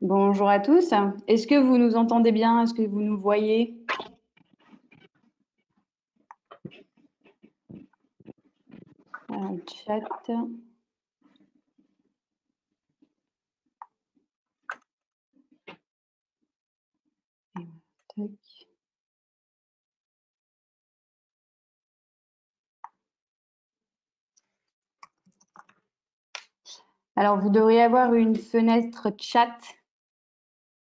Bonjour à tous. Est-ce que vous nous entendez bien? Est-ce que vous nous voyez? Alors, le chat. Tac. Alors, vous devriez avoir une fenêtre chat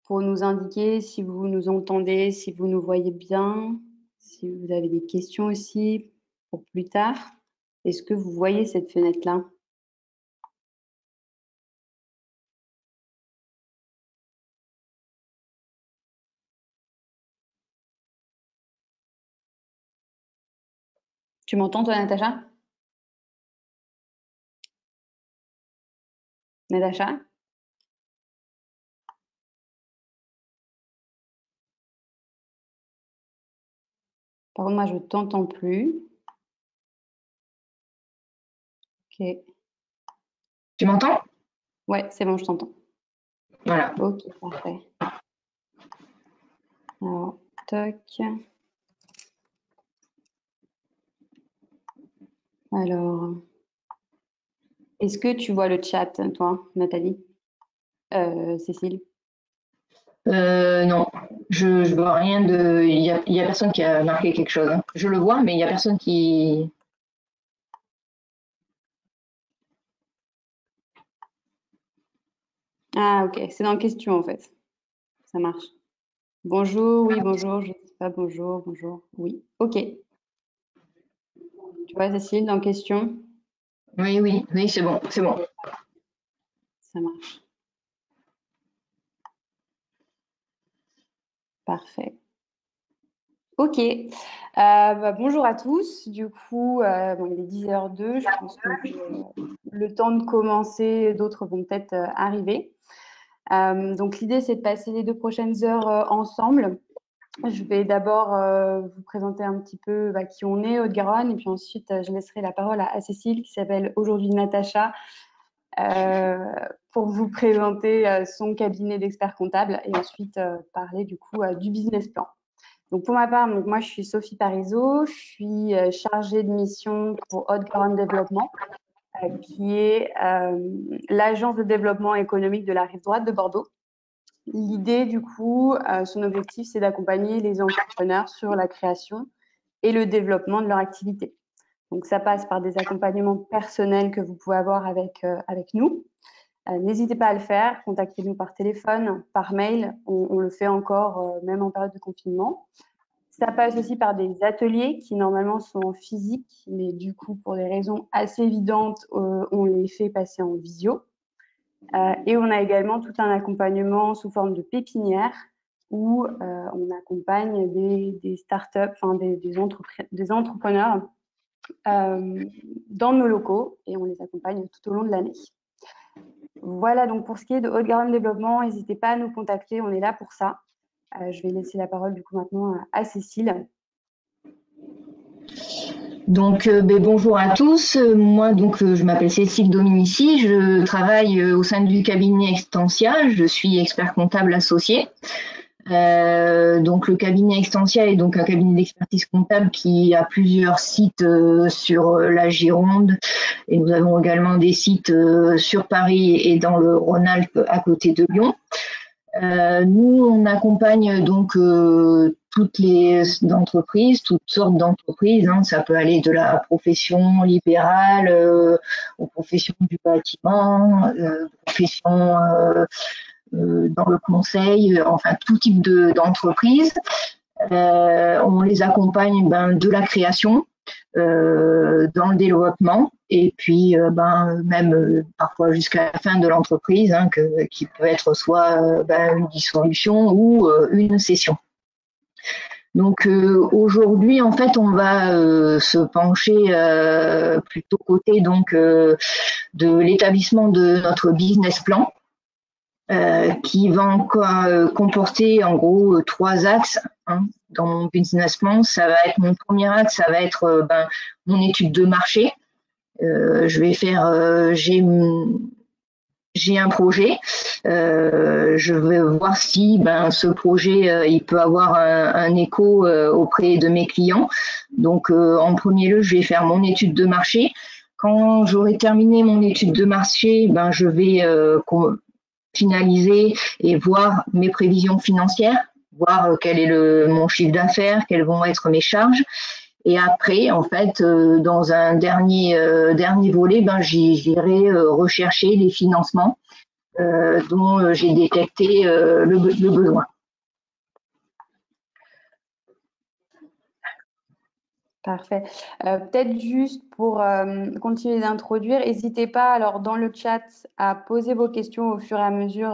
pour nous indiquer si vous nous entendez, si vous nous voyez bien, si vous avez des questions aussi pour plus tard. Est-ce que vous voyez cette fenêtre-là? Tu m'entends, toi, Natacha? Natacha? Par contre, moi, je ne t'entends plus. Ok. Tu m'entends? Ouais, c'est bon, je t'entends. Voilà. Ok, parfait. Alors, toc. Alors, est-ce que tu vois le chat, toi, Nathalie? Cécile? Non, je vois rien de. Il y a personne qui a marqué quelque chose, hein. Je le vois, mais il y a personne qui. Ah, ok, c'est dans question en fait. Ça marche. Bonjour, oui, bonjour, je sais pas, bonjour, bonjour. Oui, ok. Tu vois, Cécile, dans question? Oui, oui, oui, c'est bon, c'est bon. Ça marche. Parfait. Ok. Bonjour à tous. Du coup, bon, il est 10h02. Je pense que le temps de commencer, d'autres vont peut-être arriver. Donc, l'idée, c'est de passer les 2 prochaines heures ensemble. Je vais d'abord vous présenter un petit peu qui on est, Haute-Garonne, et puis ensuite, je laisserai la parole à Cécile, qui s'appelle aujourd'hui Natacha, pour vous présenter son cabinet d'experts comptables et ensuite parler du coup du business plan. Donc pour ma part, moi je suis Sophie Parizeau, je suis chargée de mission pour Haute-Garonne Développement, qui est l'agence de développement économique de la rive droite de Bordeaux. L'idée, du coup, son objectif, c'est d'accompagner les entrepreneurs sur la création et le développement de leur activité. Donc, ça passe par des accompagnements personnels que vous pouvez avoir avec nous. N'hésitez pas à le faire, contactez-nous par téléphone, par mail, on le fait encore, même en période de confinement. Ça passe aussi par des ateliers qui normalement sont en physique, mais du coup, pour des raisons assez évidentes, on les fait passer en visio. Et on a également tout un accompagnement sous forme de pépinière où on accompagne des startups, enfin des entrepreneurs dans nos locaux et on les accompagne tout au long de l'année. Voilà, donc pour ce qui est de Haute-Garonne Développement, n'hésitez pas à nous contacter, on est là pour ça. Je vais laisser la parole du coup maintenant à Cécile. Donc, bonjour à tous. Moi, je m'appelle Cécile Dominici. Je travaille au sein du cabinet Extensia. Je suis expert comptable associé. Donc, le cabinet Extensia est donc un cabinet d'expertise comptable qui a plusieurs sites sur la Gironde. Et nous avons également des sites sur Paris et dans le Rhône-Alpes à côté de Lyon. Nous, on accompagne donc toutes les entreprises, toutes sortes d'entreprises, hein. Ça peut aller de la profession libérale aux professions du bâtiment, professions dans le conseil, enfin tout type d'entreprise. On les accompagne de la création dans le développement et puis même parfois jusqu'à la fin de l'entreprise, hein, qui peut être soit une dissolution ou une cession. Donc aujourd'hui, en fait, on va se pencher plutôt côté de l'établissement de notre business plan. Qui va comporter en gros 3 axes, hein, dans mon business plan. Ça va être mon premier axe, ça va être mon étude de marché. Je vais faire, j'ai un projet, je vais voir si ce projet il peut avoir un écho auprès de mes clients. Donc en premier lieu, je vais faire mon étude de marché. Quand j'aurai terminé mon étude de marché, je vais finaliser et voir mes prévisions financières, voir quel est mon chiffre d'affaires, quelles vont être mes charges. Et après, en fait, dans un dernier volet, j'irai rechercher les financements dont j'ai détecté le besoin. Parfait. Peut-être juste pour continuer d'introduire, n'hésitez pas alors dans le chat à poser vos questions au fur et à mesure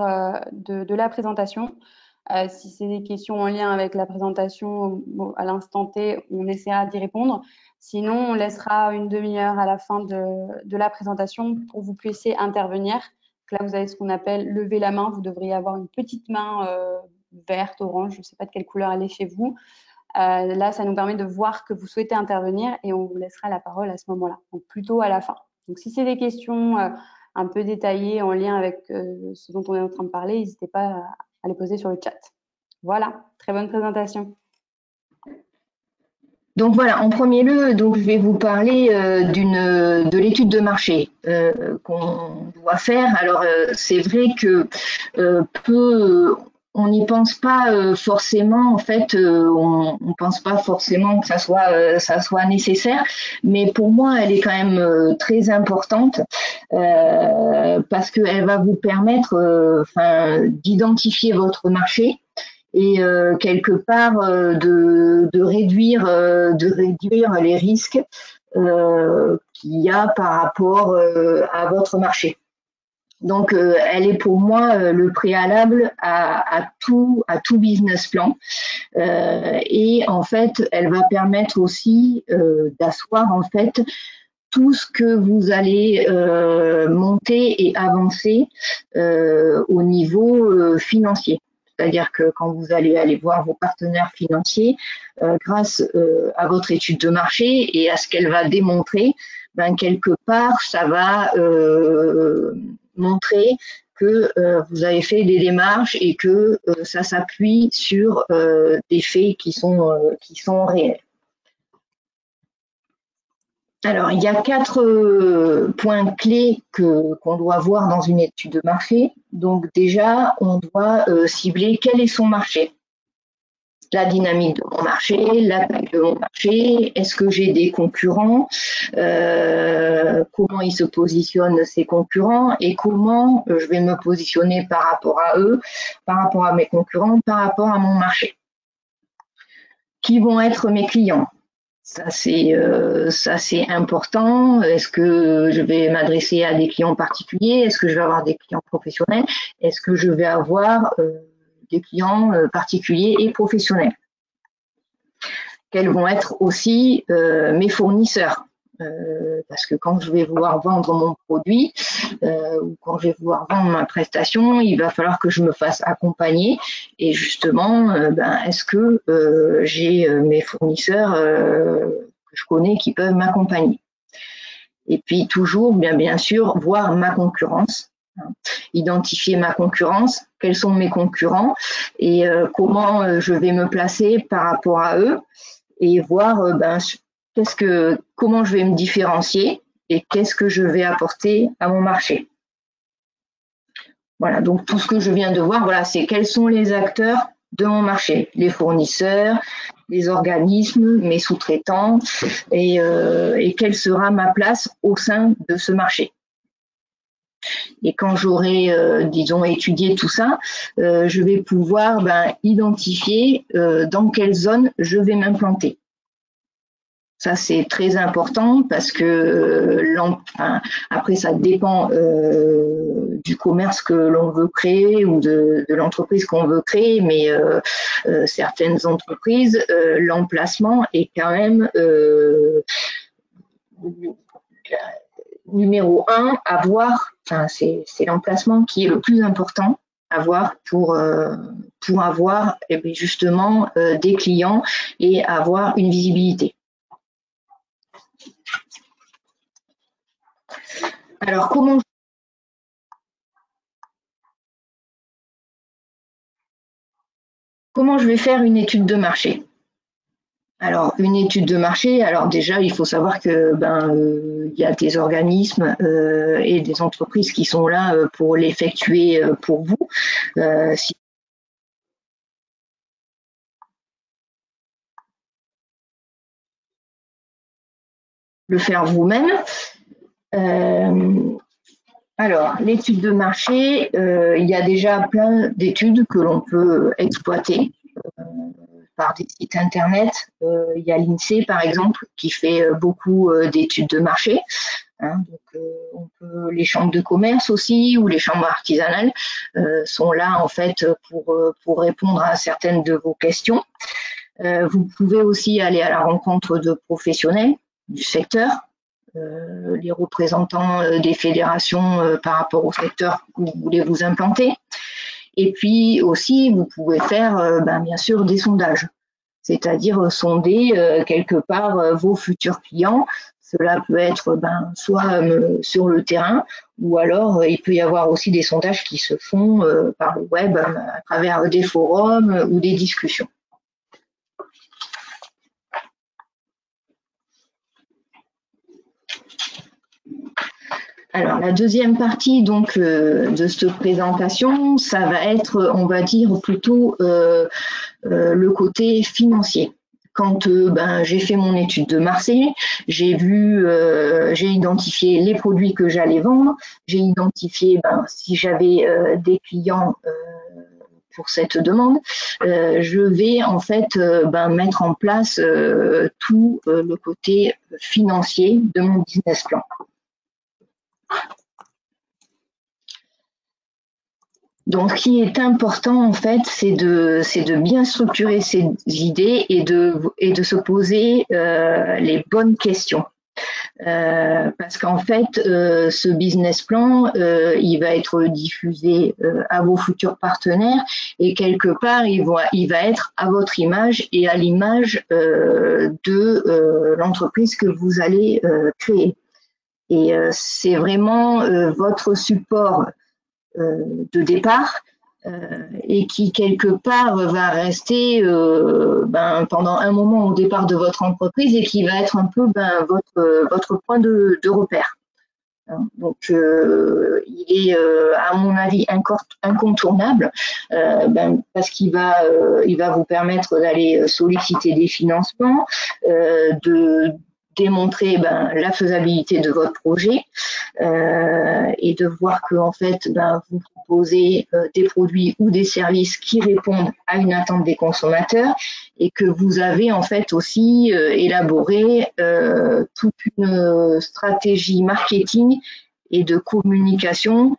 de la présentation. Si c'est des questions en lien avec la présentation, à l'instant T, on essaiera d'y répondre. Sinon, on laissera une demi-heure à la fin de la présentation pour que vous puissiez intervenir. Donc là, vous avez ce qu'on appelle lever la main. Vous devriez avoir une petite main verte, orange, je ne sais pas de quelle couleur elle est chez vous. Là, ça nous permet de voir que vous souhaitez intervenir et on vous laissera la parole à ce moment-là, donc plutôt à la fin. Donc, si c'est des questions un peu détaillées en lien avec ce dont on est en train de parler, n'hésitez pas à les poser sur le chat. Voilà, très bonne présentation. Donc voilà, en premier lieu, donc je vais vous parler de l'étude de marché qu'on doit faire. Alors c'est vrai que on n'y pense pas forcément. En fait, on pense pas forcément que ça soit nécessaire, mais pour moi, elle est quand même très importante parce qu'elle va vous permettre, d'identifier votre marché et quelque part de réduire les risques qu'il y a par rapport à votre marché. Donc, elle est pour moi le préalable à tout business plan. Et en fait, elle va permettre aussi d'asseoir en fait tout ce que vous allez monter et avancer au niveau financier. C'est-à-dire que quand vous allez aller voir vos partenaires financiers, grâce à votre étude de marché et à ce qu'elle va démontrer, quelque part, ça va montrer que vous avez fait des démarches et que ça s'appuie sur des faits qui sont réels. Alors, il y a 4 points clés qu'on doit voir dans une étude de marché. Donc déjà, on doit cibler quel est son marché, la dynamique de mon marché, la taille de mon marché, est-ce que j'ai des concurrents, comment ils se positionnent ces concurrents et comment je vais me positionner par rapport à eux, par rapport à mes concurrents, par rapport à mon marché. Qui vont être mes clients ? Ça c'est important. Est-ce que je vais m'adresser à des clients particuliers? Est-ce que je vais avoir des clients professionnels? Est-ce que je vais avoir des clients particuliers et professionnels? Quels vont être aussi mes fournisseurs? Parce que quand je vais vouloir vendre mon produit ou quand je vais vouloir vendre ma prestation, il va falloir que je me fasse accompagner. Et justement, est-ce que j'ai mes fournisseurs que je connais qui peuvent m'accompagner? Et puis toujours, bien sûr, voir ma concurrence, identifier ma concurrence, quels sont mes concurrents et comment je vais me placer par rapport à eux et voir comment je vais me différencier et qu'est-ce que je vais apporter à mon marché. Voilà, donc tout ce que je viens de voir, voilà, c'est quels sont les acteurs de mon marché, les fournisseurs, les organismes, mes sous-traitants et quelle sera ma place au sein de ce marché. Et quand j'aurai, disons, étudié tout ça, je vais pouvoir identifier dans quelle zone je vais m'implanter. Ça, c'est très important parce que après, ça dépend du commerce que l'on veut créer ou de l'entreprise qu'on veut créer, mais certaines entreprises, l'emplacement est quand même numéro 1 à voir. C'est l'emplacement qui est le plus important à voir pour avoir justement des clients et avoir une visibilité. Alors, comment je vais faire une étude de marché? Alors, une étude de marché, alors déjà, il faut savoir que il y a des organismes et des entreprises qui sont là pour l'effectuer pour vous. Si le faire vous-même. Alors, l'étude de marché, il y a déjà plein d'études que l'on peut exploiter par des sites internet. Il y a l'INSEE, par exemple, qui fait beaucoup d'études de marché. Hein, donc, les chambres de commerce aussi ou les chambres artisanales sont là en fait pour répondre à certaines de vos questions. Vous pouvez aussi aller à la rencontre de professionnels du secteur, les représentants des fédérations par rapport au secteur où vous voulez vous implanter. Et puis aussi, vous pouvez faire bien sûr des sondages, c'est-à-dire sonder quelque part vos futurs clients. Cela peut être soit sur le terrain ou alors il peut y avoir aussi des sondages qui se font par le web à travers des forums ou des discussions. Alors, la deuxième partie donc de cette présentation, ça va être, on va dire, plutôt le côté financier. Quand j'ai fait mon étude de marché, j'ai identifié les produits que j'allais vendre, j'ai identifié si j'avais des clients pour cette demande, je vais en fait mettre en place tout le côté financier de mon business plan. Donc, ce qui est important, en fait, c'est de bien structurer ses idées et de se poser les bonnes questions. Parce qu'en fait, ce business plan, il va être diffusé à vos futurs partenaires et quelque part, il va être à votre image et à l'image de l'entreprise que vous allez créer. Et c'est vraiment votre support de départ et qui quelque part va rester pendant un moment au départ de votre entreprise et qui va être un peu votre point de repère. Donc, il est, à mon avis, incontournable parce qu'il va vous permettre d'aller solliciter des financements, de démontrer la faisabilité de votre projet et de voir que en fait vous proposez des produits ou des services qui répondent à une attente des consommateurs et que vous avez en fait aussi élaboré toute une stratégie marketing et de communication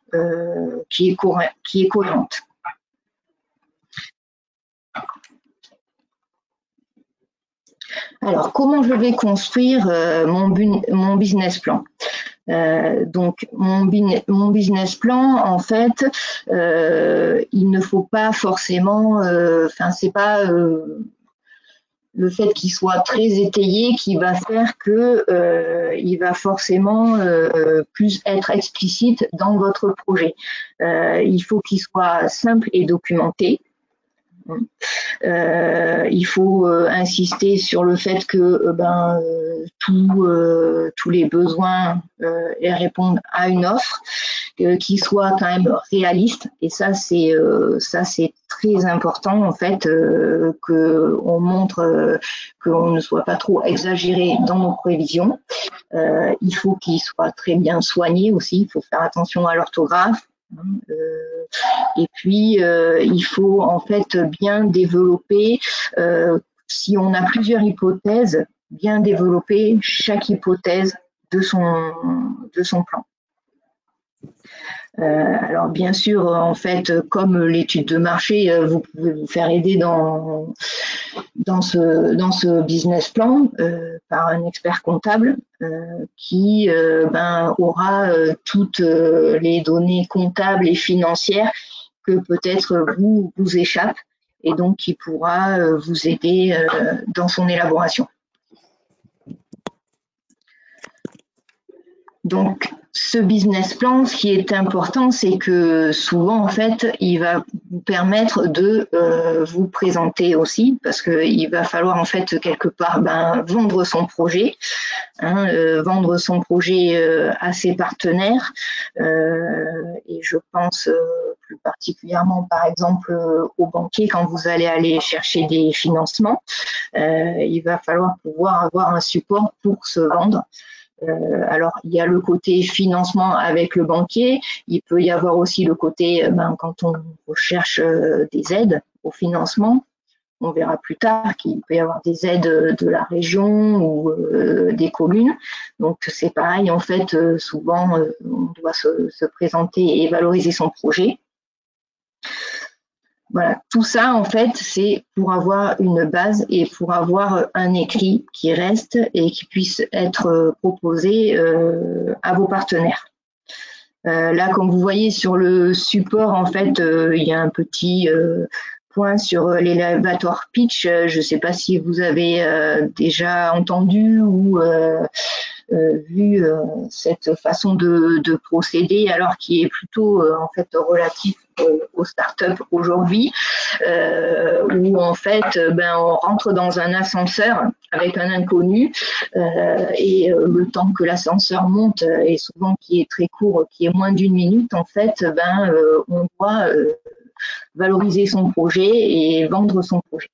qui est cohérente. Alors, comment je vais construire mon business plan? Donc, mon business plan, en fait, il ne faut pas forcément, c'est pas le fait qu'il soit très étayé qui va faire que il va forcément plus être explicite dans votre projet. Il faut qu'il soit simple et documenté. Il faut insister sur le fait que tous les besoins répondent à une offre, qui soit quand même réaliste. Et ça c'est très important en fait, que on montre qu'on ne soit pas trop exagéré dans nos prévisions. Il faut qu'il soit très bien soigné aussi. Il faut faire attention à l'orthographe. Et puis, il faut en fait bien développer, si on a plusieurs hypothèses, bien développer chaque hypothèse de son plan. Alors bien sûr, en fait, comme l'étude de marché, vous pouvez vous faire aider dans ce business plan par un expert comptable qui aura toutes les données comptables et financières que peut-être vous échappent et donc qui pourra vous aider dans son élaboration. Donc, ce business plan, ce qui est important, c'est que souvent, en fait, il va vous permettre de vous présenter aussi, parce qu'il va falloir, en fait, quelque part, vendre son projet, vendre son projet à ses partenaires. Et je pense plus particulièrement, par exemple, aux banquiers, quand vous allez aller chercher des financements, il va falloir pouvoir avoir un support pour se vendre. Alors, il y a le côté financement avec le banquier. Il peut y avoir aussi le côté, quand on recherche des aides au financement, on verra plus tard qu'il peut y avoir des aides de la région ou des communes. Donc, c'est pareil, en fait, souvent, on doit se présenter et valoriser son projet. Voilà, tout ça, en fait, c'est pour avoir une base et pour avoir un écrit qui reste et qui puisse être proposé à vos partenaires. Là, comme vous voyez sur le support, en fait, il y a un petit point sur l'elevator pitch. Je ne sais pas si vous avez déjà entendu ou vu cette façon de procéder, alors qui est plutôt en fait relatif aux startups aujourd'hui, où en fait on rentre dans un ascenseur avec un inconnu et le temps que l'ascenseur monte est souvent qui est très court, qui est moins d'une minute, en fait on doit valoriser son projet et vendre son projet.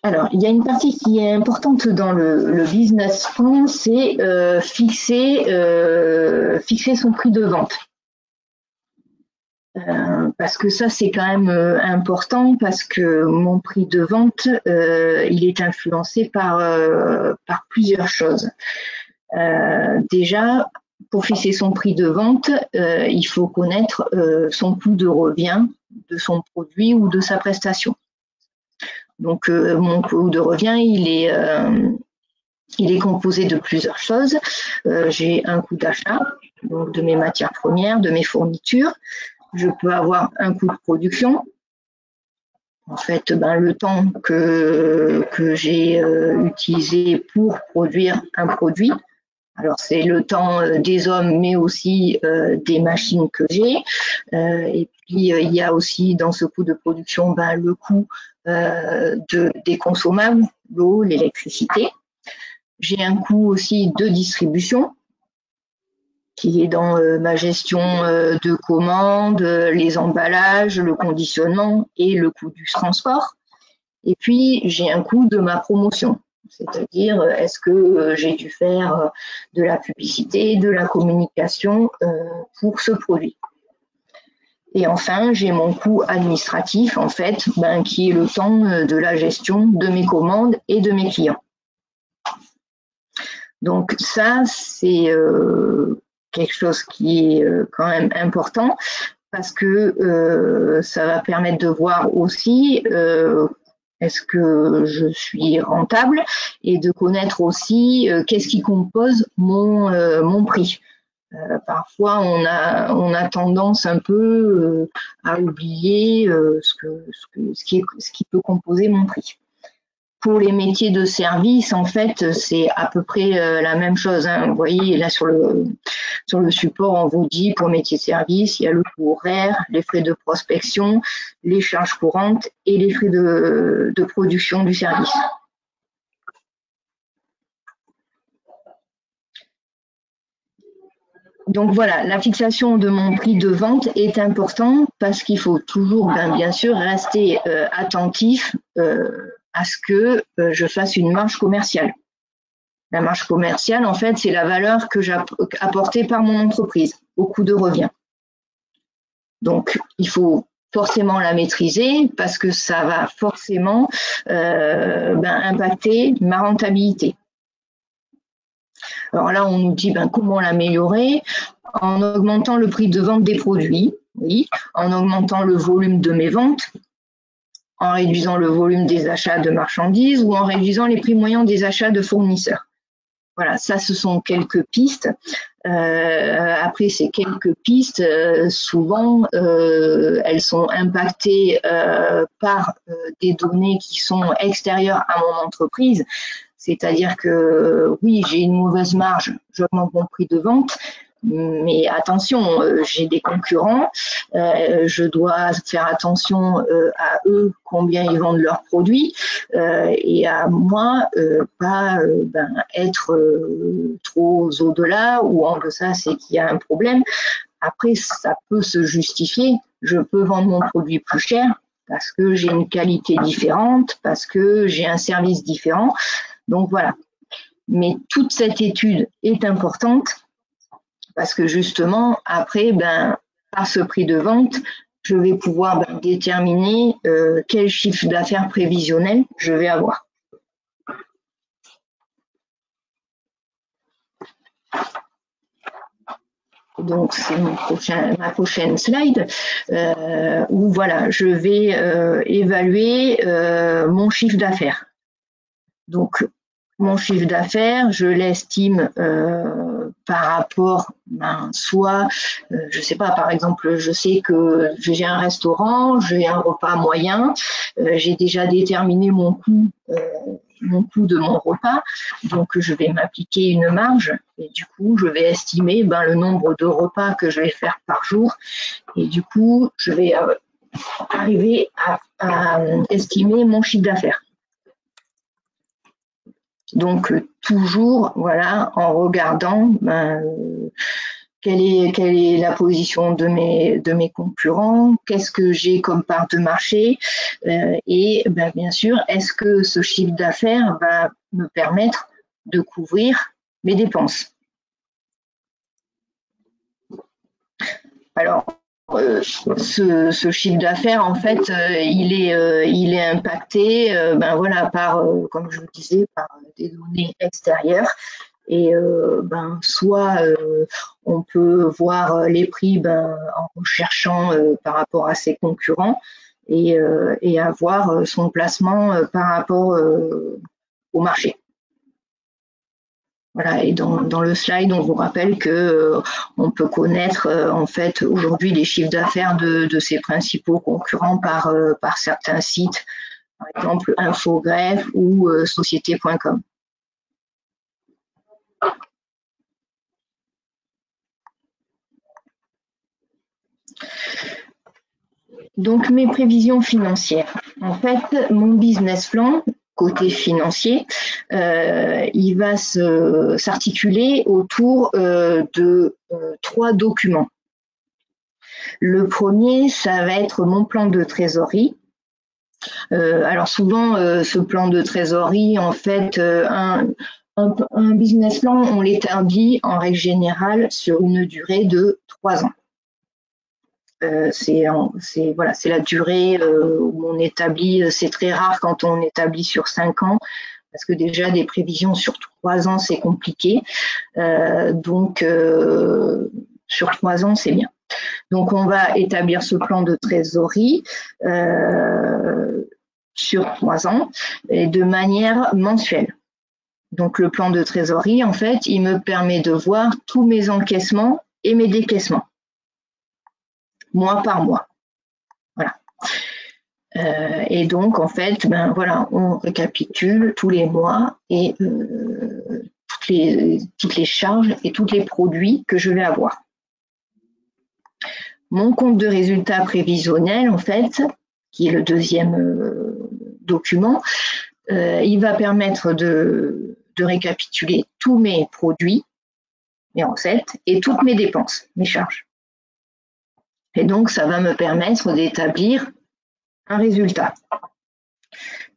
Alors, il y a une partie qui est importante dans le business plan, c'est fixer son prix de vente. Parce que ça, c'est quand même important, parce que mon prix de vente, il est influencé par plusieurs choses. Déjà, pour fixer son prix de vente, il faut connaître son coût de revient de son produit ou de sa prestation. Donc, mon coût de revient, il est composé de plusieurs choses. J'ai un coût d'achat, donc de mes matières premières, de mes fournitures. Je peux avoir un coût de production. En fait, le temps que j'ai utilisé pour produire un produit. Alors, c'est le temps des hommes, mais aussi des machines que j'ai. Et puis, il y a aussi dans ce coût de production le coût des consommables, l'eau, l'électricité. J'ai un coût aussi de distribution qui est dans ma gestion de commandes, les emballages, le conditionnement et le coût du transport. Et puis, j'ai un coût de ma promotion. C'est-à-dire, est-ce que j'ai dû faire de la publicité, de la communication pour ce produit. Et enfin, j'ai mon coût administratif, en fait, qui est le temps de la gestion de mes commandes et de mes clients. Donc ça, c'est quelque chose qui est quand même important, parce que ça va permettre de voir aussi est-ce que je suis rentable, et de connaître aussi qu'est-ce qui compose mon prix. Parfois, on a tendance un peu à oublier ce qui peut composer mon prix. Pour les métiers de service, en fait, c'est à peu près la même chose. Vous voyez, là, sur le support, on vous dit, pour métier de service, il y a le coût horaire, les frais de prospection, les charges courantes et les frais de production du service. Donc voilà, la fixation de mon prix de vente est important, parce qu'il faut toujours, bien sûr, rester attentif à ce que je fasse une marge commerciale. La marge commerciale, en fait, c'est la valeur que j'ai apportée par mon entreprise au coût de revient. Donc, il faut forcément la maîtriser, parce que ça va forcément impacter ma rentabilité. Alors là, on nous dit comment l'améliorer? En augmentant le prix de vente des produits, oui, en augmentant le volume de mes ventes, en réduisant le volume des achats de marchandises ou en réduisant les prix moyens des achats de fournisseurs. Voilà, ça, ce sont quelques pistes. Après, ces quelques pistes, souvent, elles sont impactées par des données qui sont extérieures à mon entreprise. C'est-à-dire que oui, j'ai une mauvaise marge, j'augmente mon prix de vente, mais attention, j'ai des concurrents, je dois faire attention à eux, combien ils vendent leurs produits, et à moi, pas être trop au-delà ou en deçà, c'est qu'il y a un problème. Après, ça peut se justifier, je peux vendre mon produit plus cher parce que j'ai une qualité différente, parce que j'ai un service différent, donc voilà. Mais toute cette étude est importante parce que justement, après, par ce prix de vente, je vais pouvoir déterminer quel chiffre d'affaires prévisionnel je vais avoir. Donc, c'est ma prochaine slide où voilà, je vais évaluer mon chiffre d'affaires. Donc, mon chiffre d'affaires, je l'estime par rapport, soit, je sais pas, par exemple, je sais que j'ai un restaurant, j'ai un repas moyen, j'ai déjà déterminé mon coût de mon repas, donc je vais m'appliquer une marge et du coup, je vais estimer le nombre de repas que je vais faire par jour et du coup, je vais arriver à estimer mon chiffre d'affaires. Donc toujours, voilà, en regardant quelle est la position de mes concurrents, qu'est-ce que j'ai comme part de marché, et bien sûr, est-ce que ce chiffre d'affaires va me permettre de couvrir mes dépenses. Alors, ce chiffre d'affaires, en fait, il est impacté, voilà, par, comme je vous disais, par des données extérieures. Et soit on peut voir les prix en recherchant par rapport à ses concurrents et avoir son placement par rapport au marché. Voilà, et dans le slide, on vous rappelle que on peut connaître en fait aujourd'hui les chiffres d'affaires de ses principaux concurrents par certains sites, par exemple Infogreffe ou société.com. Donc mes prévisions financières. En fait, mon business plan côté financier, il va s'articuler autour de 3 documents. Le premier, ça va être mon plan de trésorerie. Alors souvent, ce plan de trésorerie, en fait, un business plan, on l'établit en règle générale sur une durée de 3 ans. C'est la durée où on établit. C'est très rare quand on établit sur 5 ans parce que déjà des prévisions sur 3 ans c'est compliqué. Donc sur 3 ans c'est bien. Donc on va établir ce plan de trésorerie sur 3 ans et de manière mensuelle. Donc le plan de trésorerie en fait il me permet de voir tous mes encaissements et mes décaissements, mois par mois. Voilà. Et donc, en fait, voilà, on récapitule tous les mois et toutes les charges et tous les produits que je vais avoir. Mon compte de résultat prévisionnel, en fait, qui est le deuxième document, il va permettre de récapituler tous mes produits, mes recettes et toutes mes dépenses, mes charges. Et donc, ça va me permettre d'établir un résultat.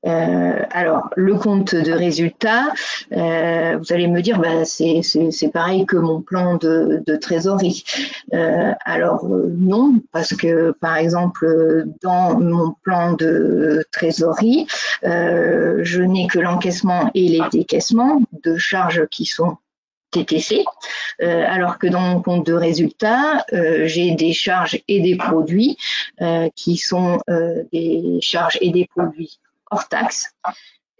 Alors, le compte de résultat, vous allez me dire, c'est pareil que mon plan de trésorerie. Alors, non, parce que, par exemple, dans mon plan de trésorerie, je n'ai que l'encaissement et les décaissements de charges qui sont TTC, alors que dans mon compte de résultat, j'ai des charges et des produits qui sont des charges et des produits hors taxe.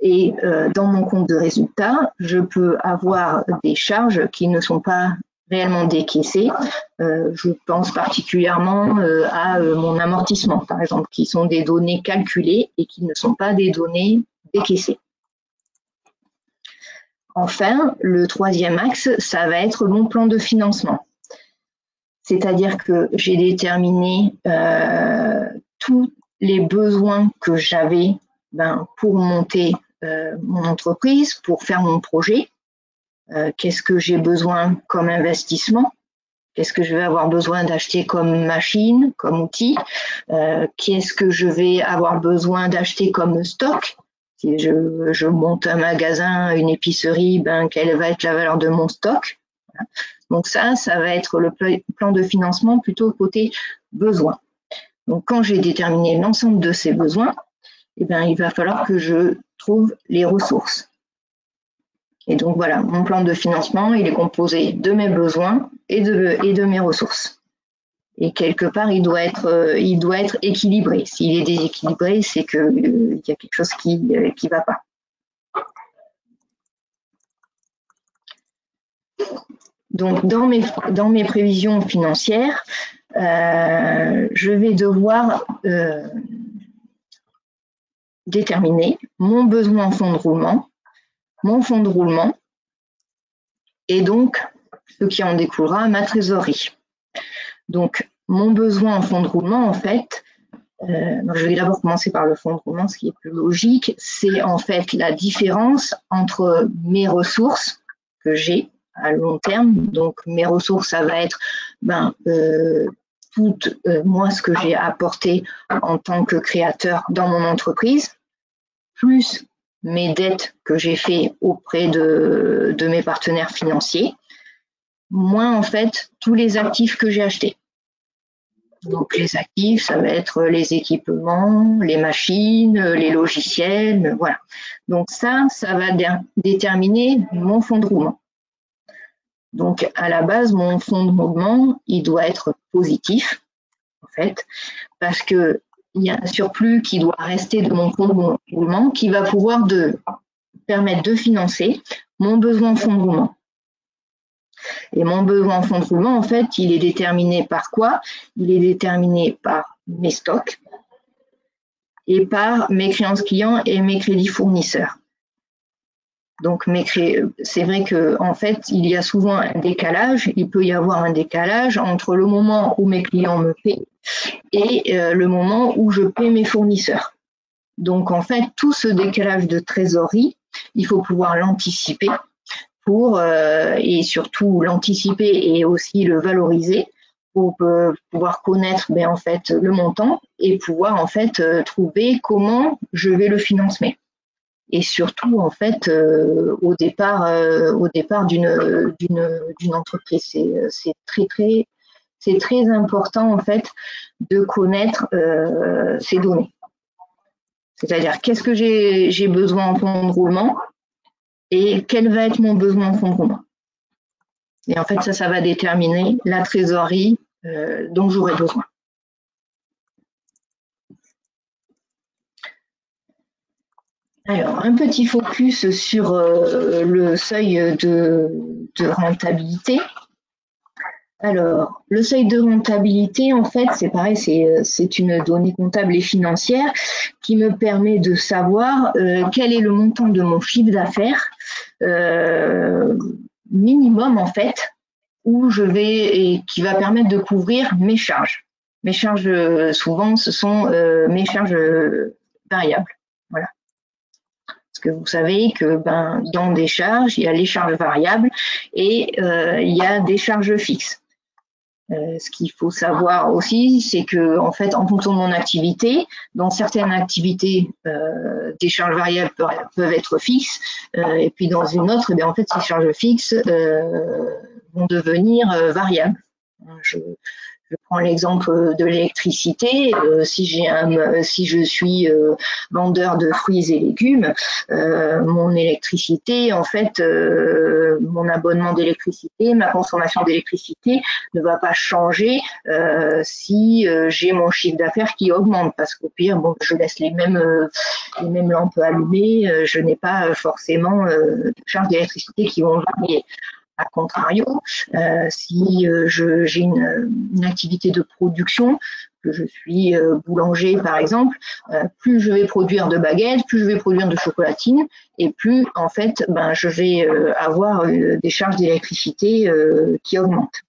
Et dans mon compte de résultat, je peux avoir des charges qui ne sont pas réellement décaissées. Je pense particulièrement à mon amortissement, par exemple, qui sont des données calculées et qui ne sont pas des données décaissées. enfin, le troisième axe, ça va être mon plan de financement. C'est-à-dire que j'ai déterminé tous les besoins que j'avais pour monter mon entreprise, pour faire mon projet. Qu'est-ce que j'ai besoin comme investissement? Qu'est-ce que je vais avoir besoin d'acheter comme machine, comme outil? Qu'est-ce que je vais avoir besoin d'acheter comme stock? Si je monte un magasin, une épicerie, quelle va être la valeur de mon stock? Donc ça va être le plan de financement plutôt côté besoin. Donc quand j'ai déterminé l'ensemble de ces besoins, il va falloir que je trouve les ressources. Et donc voilà, mon plan de financement, il est composé de mes besoins et de mes ressources. Et quelque part, il doit être équilibré. S'il est déséquilibré, c'est qu'il y a quelque chose qui ne va pas. Donc, dans mes prévisions financières, je vais devoir déterminer mon besoin en fonds de roulement, mon fonds de roulement, et donc ce qui en découlera, ma trésorerie. Donc, mon besoin en fonds de roulement, en fait, je vais d'abord commencer par le fonds de roulement, ce qui est plus logique, c'est en fait la différence entre mes ressources que j'ai à long terme. Donc, mes ressources, ça va être moi, ce que j'ai apporté en tant que créateur dans mon entreprise, plus mes dettes que j'ai fait auprès de mes partenaires financiers, moins en fait tous les actifs que j'ai achetés. Donc les actifs, ça va être les équipements, les machines, les logiciels, voilà. Donc ça va déterminer mon fonds de roulement. Donc à la base, mon fonds de roulement, il doit être positif, en fait, parce que il y a un surplus qui doit rester de mon fonds de roulement qui va pouvoir permettre de financer mon besoin en fonds de roulement. Et mon besoin en fonds de roulement, en fait, il est déterminé par quoi? Il est déterminé par mes stocks et par mes créances clients et mes crédits fournisseurs. Donc, c'est vrai qu'en fait, il y a souvent un décalage. Il peut y avoir un décalage entre le moment où mes clients me paient et le moment où je paie mes fournisseurs. Donc, en fait, tout ce décalage de trésorerie, il faut pouvoir l'anticiper et surtout l'anticiper et aussi le valoriser pour pouvoir connaître en fait le montant et pouvoir en fait trouver comment je vais le financer. Et surtout en fait au départ d'une entreprise, c'est très important en fait de connaître ces données. C'est-à-dire qu'est-ce que j'ai besoin en fonds de roulement et quel va être mon besoin en fonds de roulement. Et en fait, ça va déterminer la trésorerie dont j'aurai besoin. Alors, un petit focus sur le seuil de rentabilité. Alors, le seuil de rentabilité, en fait, c'est pareil, c'est une donnée comptable et financière qui me permet de savoir quel est le montant de mon chiffre d'affaires minimum, en fait, où je vais et qui va permettre de couvrir mes charges. Mes charges, souvent, ce sont mes charges variables. Voilà. Parce que vous savez que dans des charges, il y a les charges variables et il y a des charges fixes. Ce qu'il faut savoir aussi, c'est que en fait, en fonction de mon activité, dans certaines activités, des charges variables peuvent être fixes, et puis dans une autre, en fait, ces charges fixes vont devenir variables. Je prends l'exemple de l'électricité. Si je suis vendeur de fruits et légumes, mon électricité, en fait, mon abonnement d'électricité, ma consommation d'électricité ne va pas changer si j'ai mon chiffre d'affaires qui augmente, parce qu'au pire, je laisse les mêmes lampes allumées, je n'ai pas forcément de charges d'électricité qui vont varier. À contrario, si j'ai une activité de production, que je suis boulanger par exemple, plus je vais produire de baguettes, plus je vais produire de chocolatines, et plus en fait je vais avoir des charges d'électricité qui augmentent.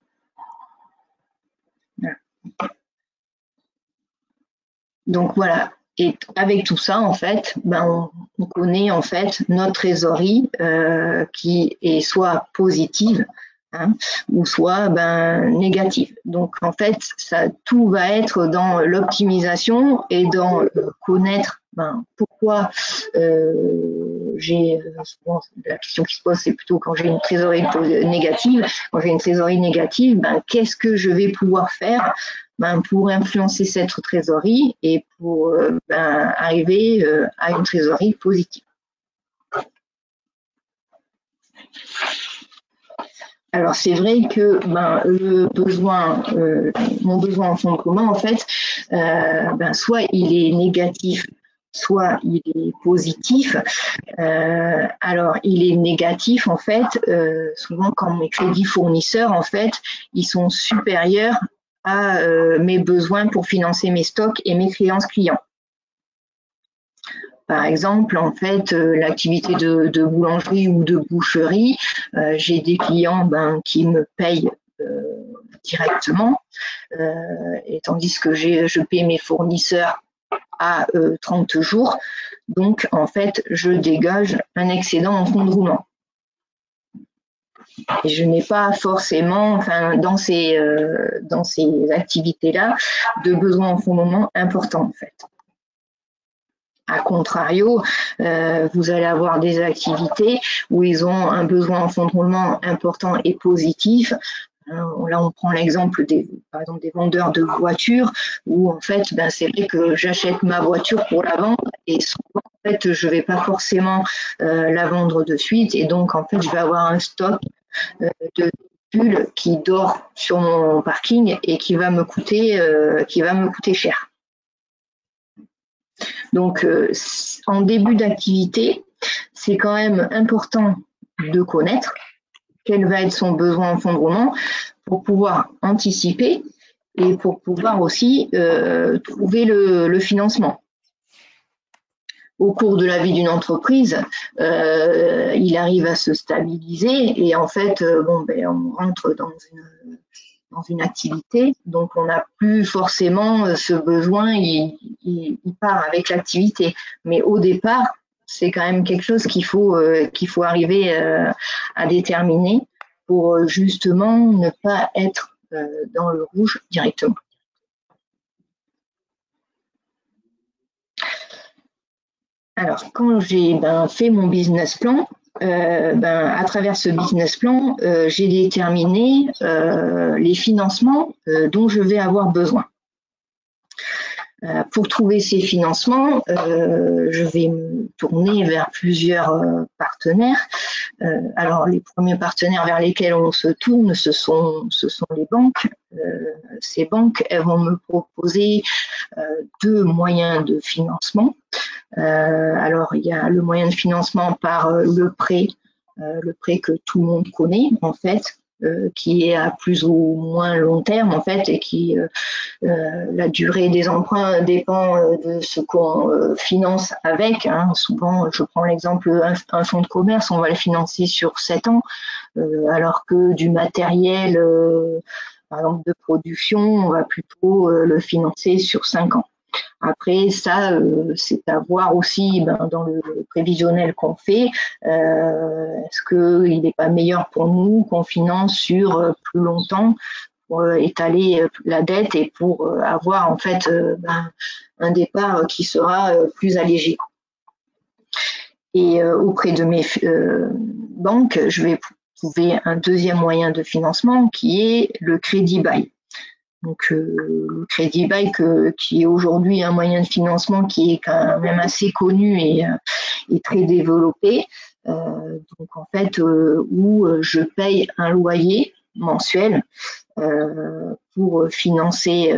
Voilà. Donc voilà. Et avec tout ça, en fait, on connaît en fait notre trésorerie qui est soit positive, hein, ou soit négative. Donc en fait, tout va être dans l'optimisation et dans connaître pourquoi souvent la question qui se pose, c'est plutôt quand j'ai une trésorerie négative. Quand j'ai une trésorerie négative, qu'est-ce que je vais pouvoir faire pour influencer cette trésorerie et pour arriver à une trésorerie positive. Alors c'est vrai que mon besoin en fonds commun, en fait, soit il est négatif, soit il est positif. Alors il est négatif en fait, souvent quand mes crédits fournisseurs en fait, ils sont supérieurs à mes besoins pour financer mes stocks et mes créances clients. Par exemple, en fait, l'activité de boulangerie ou de boucherie, j'ai des clients qui me payent directement, et tandis que je paie mes fournisseurs à 30 jours. Donc, en fait, je dégage un excédent en fonds de roulement. Et je n'ai pas forcément, dans ces activités-là, de besoins en fonds de roulement importants, en fait. A contrario, vous allez avoir des activités où ils ont un besoin en fonds de roulement important et positif. Là, on prend l'exemple par exemple des vendeurs de voitures où en fait, c'est vrai que j'achète ma voiture pour la vendre et souvent, en fait, je vais pas forcément la vendre de suite et donc en fait, je vais avoir un stock de véhicules qui dort sur mon parking et qui va me coûter cher. Donc, en début d'activité, c'est quand même important de connaître quel va être son besoin en fonds de roulement pour pouvoir anticiper et pour pouvoir aussi trouver le financement. Au cours de la vie d'une entreprise, il arrive à se stabiliser et en fait, on rentre dans une activité, donc on n'a plus forcément ce besoin, il part avec l'activité. Mais au départ, c'est quand même quelque chose qu'il faut arriver à déterminer pour justement ne pas être dans le rouge directement. Alors, quand j'ai fait mon business plan, à travers ce business plan, j'ai déterminé les financements dont je vais avoir besoin. Pour trouver ces financements, je vais me tourner vers plusieurs partenaires. Alors, les premiers partenaires vers lesquels on se tourne, ce sont les banques. Ces banques, elles vont me proposer deux moyens de financement. Alors, il y a le moyen de financement par le prêt que tout le monde connaît, en fait, qui est à plus ou moins long terme, en fait, et qui, la durée des emprunts dépend de ce qu'on finance avec. Hein. Souvent, je prends l'exemple, un fonds de commerce, on va le financer sur 7 ans, alors que du matériel, par exemple, de production, on va plutôt le financer sur 5 ans. Après, ça, c'est à voir aussi dans le prévisionnel qu'on fait. Est-ce qu'il n'est pas meilleur pour nous qu'on finance sur plus longtemps pour étaler la dette et pour avoir en fait un départ qui sera plus allégé. Et auprès de mes banques, je vais trouver un deuxième moyen de financement qui est le crédit bail. Donc, le crédit bail qui est aujourd'hui un moyen de financement qui est quand même assez connu et très développé. Donc, en fait, où je paye un loyer mensuel pour financer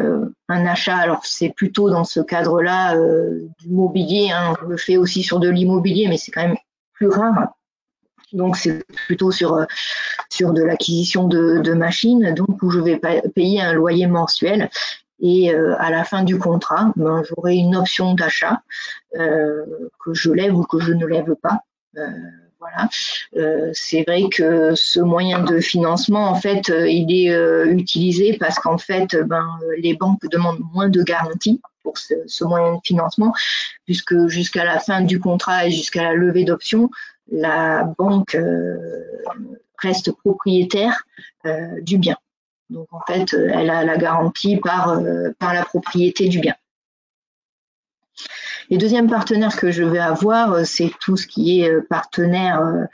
un achat. Alors, c'est plutôt dans ce cadre-là du mobilier. Hein. On le fait aussi sur de l'immobilier, mais c'est quand même plus rare. Donc c'est plutôt sur de l'acquisition de machines, donc où je vais payer un loyer mensuel. Et à la fin du contrat, ben, j'aurai une option d'achat que je lève ou que je ne lève pas. Voilà. C'est vrai que ce moyen de financement, en fait, il est utilisé parce qu'en fait, les banques demandent moins de garanties pour ce moyen de financement, puisque jusqu'à la fin du contrat et jusqu'à la levée d'options, la banque reste propriétaire du bien. Donc en fait, elle a la garantie par la propriété du bien. Les deuxièmes partenaires que je vais avoir, c'est tout ce qui est partenaires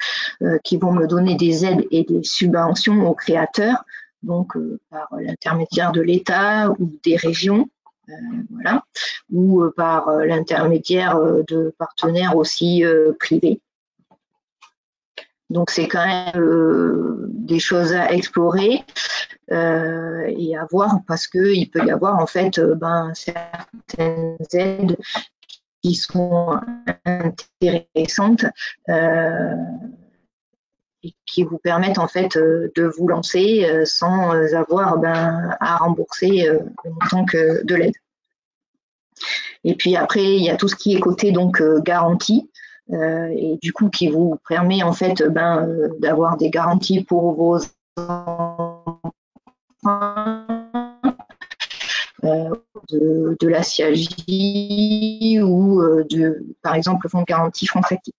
qui vont me donner des aides et des subventions aux créateurs, donc par l'intermédiaire de l'État ou des régions, voilà, ou par l'intermédiaire de partenaires aussi privés. Donc c'est quand même des choses à explorer et à voir, parce qu'il peut y avoir en fait certaines aides qui sont intéressantes et qui vous permettent en fait de vous lancer sans avoir à rembourser le montant de l'aide. Et puis après, il y a tout ce qui est côté donc garantie. Et du coup qui vous permet en fait d'avoir des garanties pour vos emprunts, de la CIAJ ou par exemple le fonds de garantie France Active.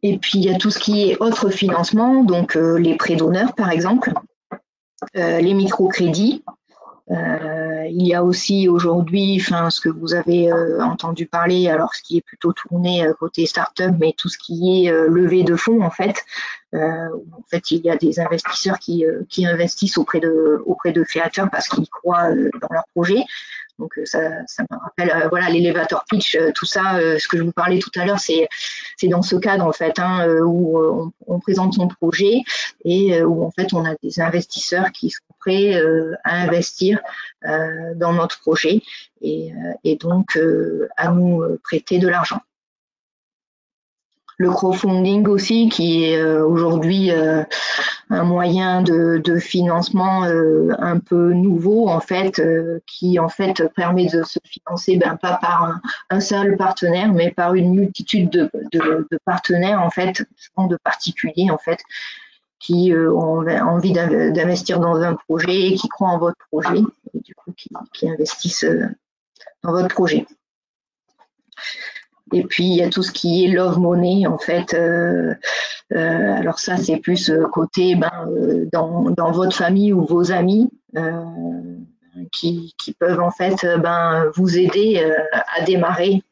Et puis il y a tout ce qui est autres financements, donc les prêts d'honneur par exemple, les microcrédits. Il y a aussi aujourd'hui, ce que vous avez entendu parler, alors ce qui est plutôt tourné côté start-up, mais tout ce qui est levée de fonds en fait. En fait, il y a des investisseurs qui investissent auprès de créateurs parce qu'ils croient dans leur projet. Donc ça me rappelle voilà l'elevator pitch, tout ça, ce que je vous parlais tout à l'heure, c'est dans ce cadre en fait où on présente son projet et où en fait on a des investisseurs qui sont prêts à investir dans notre projet et donc à nous prêter de l'argent. Le crowdfunding aussi, qui est aujourd'hui un moyen de financement un peu nouveau en fait, qui en fait permet de se financer pas par un seul partenaire, mais par une multitude de partenaires en fait, de particuliers en fait, qui ont envie d'investir dans un projet et qui croient en votre projet et du coup qui investissent dans votre projet. Et puis il y a tout ce qui est love money en fait. Alors ça c'est plus côté dans votre famille ou vos amis qui peuvent en fait vous aider à démarrer.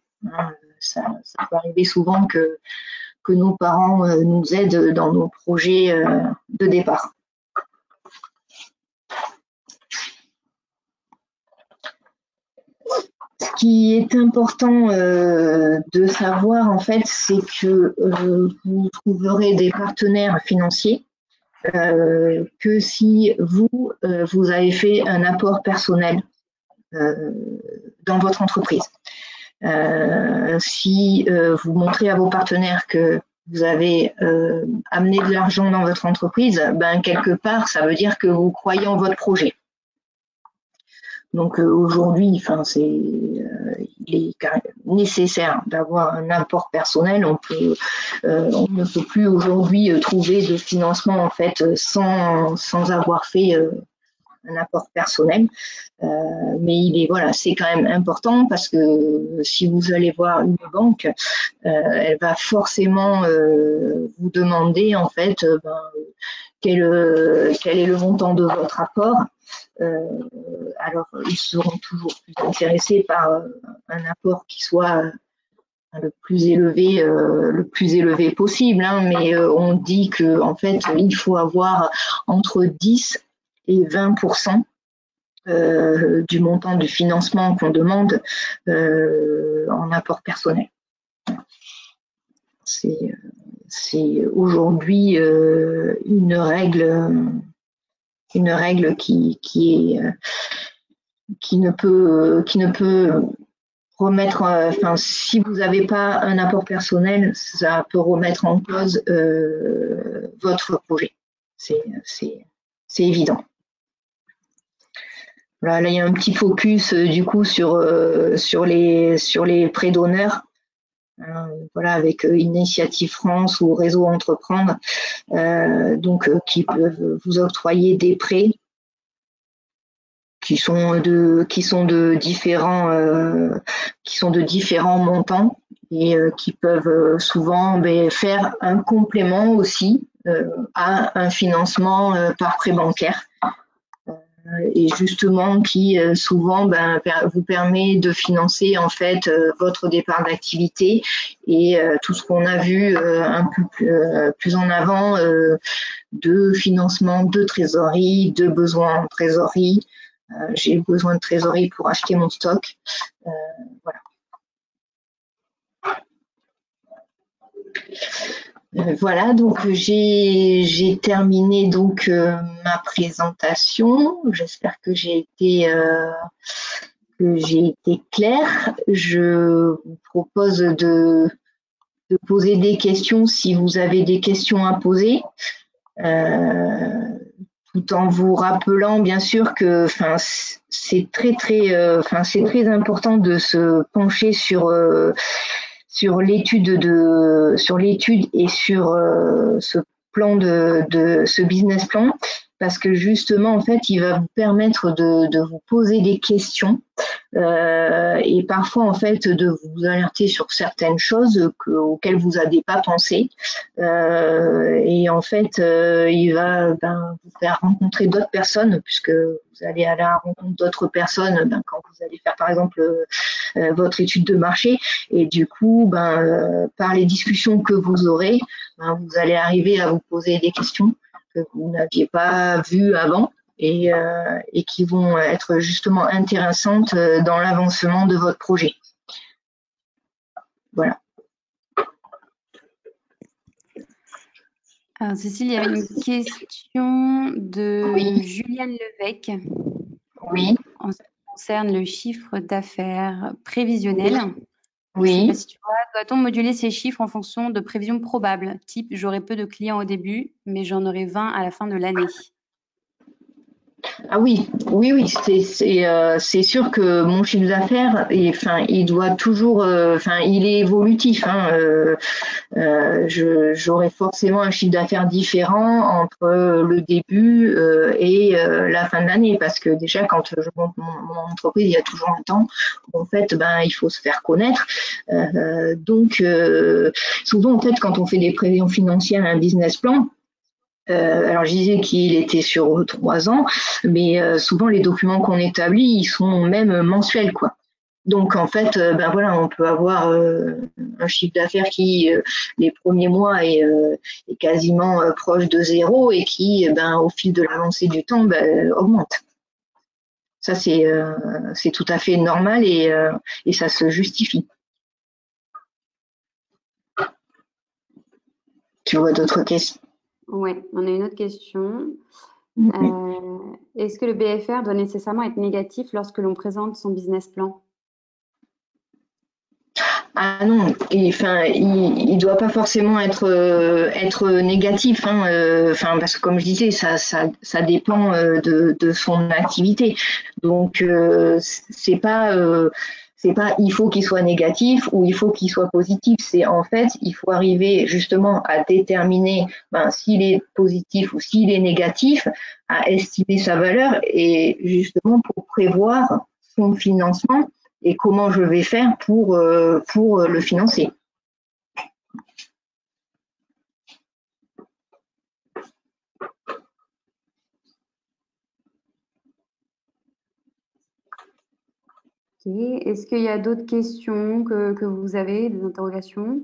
Ça peut arriver souvent que nos parents nous aident dans nos projets de départ. Ce qui est important de savoir en fait, c'est que vous trouverez des partenaires financiers que si vous avez fait un apport personnel dans votre entreprise. Si vous montrez à vos partenaires que vous avez amené de l'argent dans votre entreprise, quelque part, ça veut dire que vous croyez en votre projet. Donc aujourd'hui, il est nécessaire d'avoir un apport personnel. On ne peut plus aujourd'hui trouver de financement en fait sans avoir fait un apport personnel. Mais c'est quand même important parce que si vous allez voir une banque, elle va forcément vous demander en fait quel est le montant de votre apport. Alors ils seront toujours plus intéressés par un apport qui soit le plus élevé possible, mais on dit que en fait il faut avoir entre 10 et 20% du montant du financement qu'on demande en apport personnel. C'est aujourd'hui une règle qui ne peut remettre, enfin, si vous n'avez pas un apport personnel, ça peut remettre en cause votre projet. C'est évident. Voilà, là, il y a un petit focus du coup sur les prêts d'honneur. Voilà, avec Initiative France ou Réseau Entreprendre, donc qui peuvent vous octroyer des prêts qui sont de différents montants et qui peuvent souvent faire un complément aussi à un financement par prêt bancaire. Et justement qui souvent vous permet de financer en fait votre départ d'activité et tout ce qu'on a vu un peu plus en avant de financement de trésorerie, de besoins en trésorerie. J'ai besoin de trésorerie pour acheter mon stock. Voilà. Voilà, donc j'ai terminé donc ma présentation. J'espère que j'ai été claire. Je vous propose de poser des questions si vous avez des questions à poser, tout en vous rappelant bien sûr que c'est très important de se pencher sur l'étude et sur ce plan de ce business plan, parce que justement en fait il va vous permettre de vous poser des questions et parfois en fait de vous alerter sur certaines choses auxquelles vous n'avez pas pensé, et en fait il va vous faire rencontrer d'autres personnes, puisque vous allez à la rencontre d'autres personnes quand vous allez faire par exemple votre étude de marché, et du coup par les discussions que vous aurez, vous allez arriver à vous poser des questions que vous n'aviez pas vues avant et qui vont être justement intéressantes dans l'avancement de votre projet. Voilà. Alors, Cécile, il y avait une question de Juliane Levesque. Oui. En ce qui concerne le chiffre d'affaires prévisionnel. Oui. Je ne sais pas si tu vois, doit-on moduler ces chiffres en fonction de prévisions probables? Type, j'aurai peu de clients au début, mais j'en aurai 20 à la fin de l'année. Ah oui, c'est sûr que mon chiffre d'affaires, il doit toujours, il est évolutif. J'aurai forcément un chiffre d'affaires différent entre le début et la fin de l'année, parce que déjà quand je monte mon entreprise, il y a toujours un temps où en fait il faut se faire connaître. Donc souvent en fait quand on fait des prévisions financières, un business plan, alors je disais qu'il était sur 3 ans, mais souvent les documents qu'on établit, ils sont même mensuels, quoi. Donc en fait, voilà, on peut avoir un chiffre d'affaires qui les premiers mois est quasiment proche de zéro et qui, au fil de l'avancée du temps, augmente. Ça c'est tout à fait normal et ça se justifie. Tu vois d'autres questions? Oui, on a une autre question. Est-ce que le BFR doit nécessairement être négatif lorsque l'on présente son business plan? Ah non, il doit pas forcément être négatif, parce que comme je disais, ça dépend de son activité. Donc c'est pas il faut qu'il soit négatif ou il faut qu'il soit positif. C'est en fait il faut arriver justement à déterminer s'il est positif ou s'il est négatif, à estimer sa valeur et justement pour prévoir son financement et comment je vais faire pour le financer. Ok. Est-ce qu'il y a d'autres questions que vous avez, des interrogations?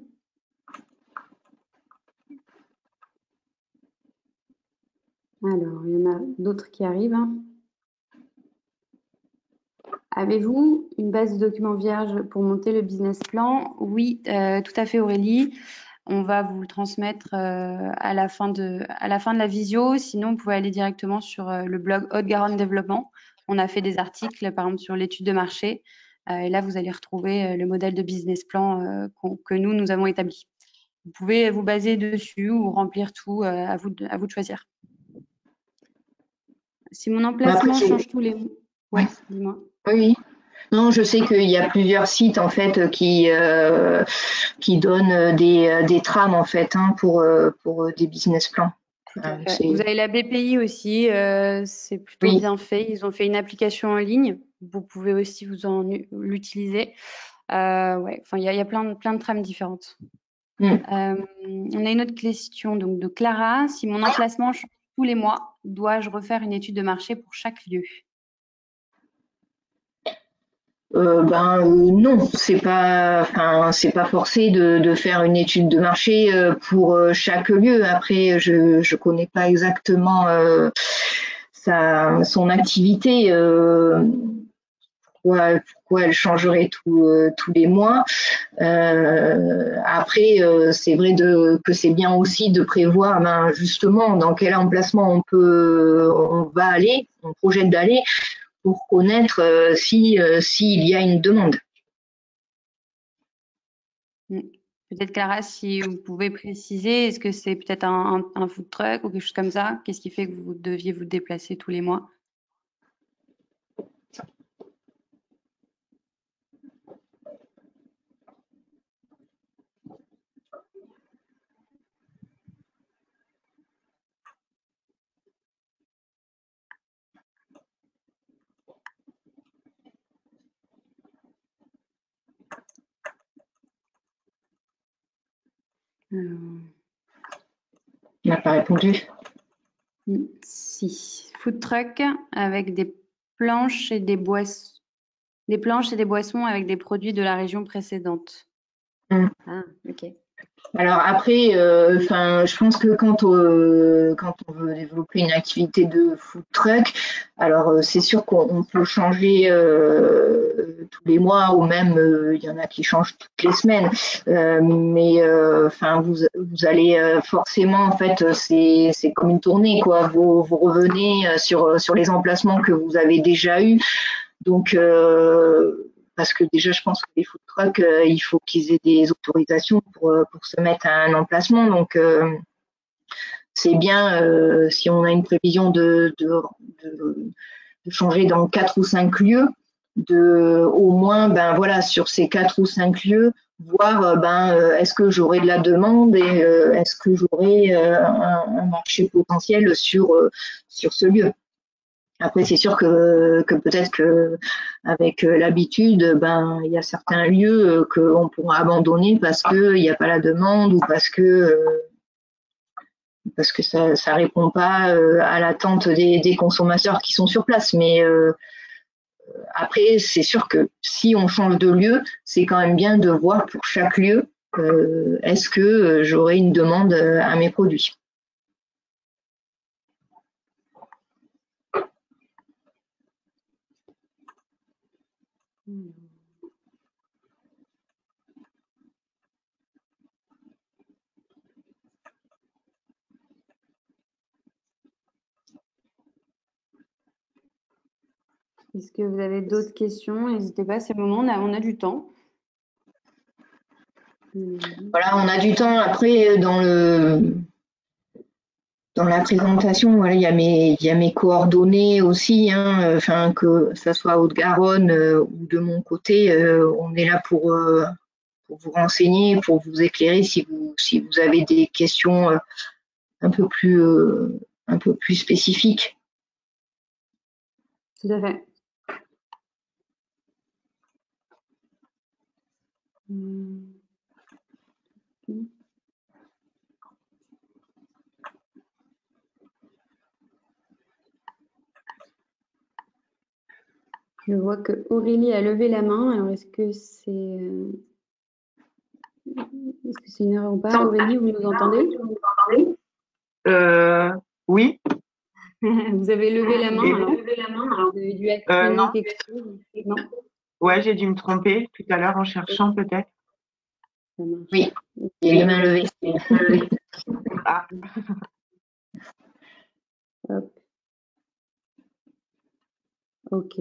Alors, il y en a d'autres qui arrivent. Avez-vous une base de documents vierge pour monter le business plan? Oui, tout à fait Aurélie. On va vous le transmettre à la fin de la visio. Sinon, vous pouvez aller directement sur le blog Haute-Garonne Développement. On a fait des articles, par exemple, sur l'étude de marché. Et là, vous allez retrouver le modèle de business plan que nous avons établi. Vous pouvez vous baser dessus ou remplir tout, à vous de choisir. Si mon emplacement change tous les mois. Ouais, dis-moi. Oui. Non, je sais qu'il y a plusieurs sites en fait qui donnent des trames en fait pour des business plans. Tout à fait. Vous avez la BPI aussi, c'est plutôt bien fait. Ils ont fait une application en ligne. Vous pouvez aussi l'utiliser. Ouais, enfin, il y a plein de trames différentes. On a une autre question donc de Clara. Si mon emplacement change tous les mois, dois-je refaire une étude de marché pour chaque lieu? Non, c'est pas forcé de faire une étude de marché pour chaque lieu. Après, je connais pas exactement son activité. Pourquoi elle changerait tous les mois. Après, c'est vrai que c'est bien aussi de prévoir justement dans quel emplacement on va aller, on projette d'aller, pour connaître s'il y a une demande. Peut-être Clara, si vous pouvez préciser, est-ce que c'est peut-être un food truck ou quelque chose comme ça? Qu'est-ce qui fait que vous deviez vous déplacer tous les mois? Il n'a pas répondu. Si. Food truck avec des planches et des boissons. Des planches et des boissons avec des produits de la région précédente. Ah, ok. Alors après, je pense que quand on veut développer une activité de food truck, alors c'est sûr qu'on peut changer tous les mois ou même il y en a qui changent toutes les semaines. Mais vous allez forcément en fait c'est comme une tournée quoi. Vous revenez sur les emplacements que vous avez déjà eus. Donc parce que déjà, je pense que les food trucks, il faut qu'ils aient des autorisations pour se mettre à un emplacement. Donc, c'est bien si on a une prévision de changer dans 4 ou 5 lieux, au moins, sur ces 4 ou 5 lieux, voir est-ce que j'aurai de la demande et est-ce que j'aurai un marché potentiel sur ce lieu. Après, c'est sûr que peut-être que avec l'habitude, il y a certains lieux qu'on pourra abandonner parce que il n'y a pas la demande ou parce que ça répond pas à l'attente des consommateurs qui sont sur place. Mais après, c'est sûr que si on change de lieu, c'est quand même bien de voir pour chaque lieu est-ce que j'aurai une demande à mes produits. Est-ce que vous avez d'autres questions? N'hésitez pas, c'est le moment, on a du temps. Voilà, on a du temps. Après, dans la présentation, voilà, il y a mes coordonnées aussi, que ça soit Haute-Garonne ou de mon côté, on est là pour vous renseigner, pour vous éclairer si vous avez des questions un peu plus spécifiques. Tout à fait. Je vois que Aurélie a levé la main. Alors, est-ce que c'est une erreur ou pas? Aurélie, vous nous entendez? Oui. Vous avez levé la main, alors vous avez dû actionner quelque chose. Non. Ouais, j'ai dû me tromper tout à l'heure en cherchant peut-être. Oui, il y a les mains levées. Ah. Hop. Ok.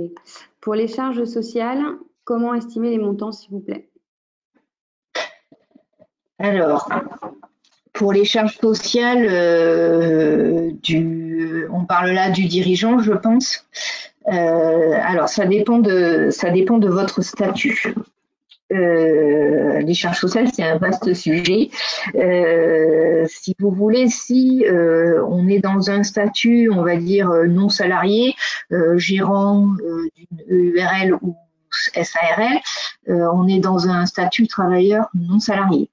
Pour les charges sociales, Comment estimer les montants, s'il vous plaît? Alors, pour les charges sociales, on parle là du dirigeant, je pense. Alors, ça dépend de votre statut. Les charges sociales, c'est un vaste sujet. Si vous voulez, si on est dans un statut, on va dire non salarié, gérant d'une URL ou SARL, on est dans un statut travailleur non salarié.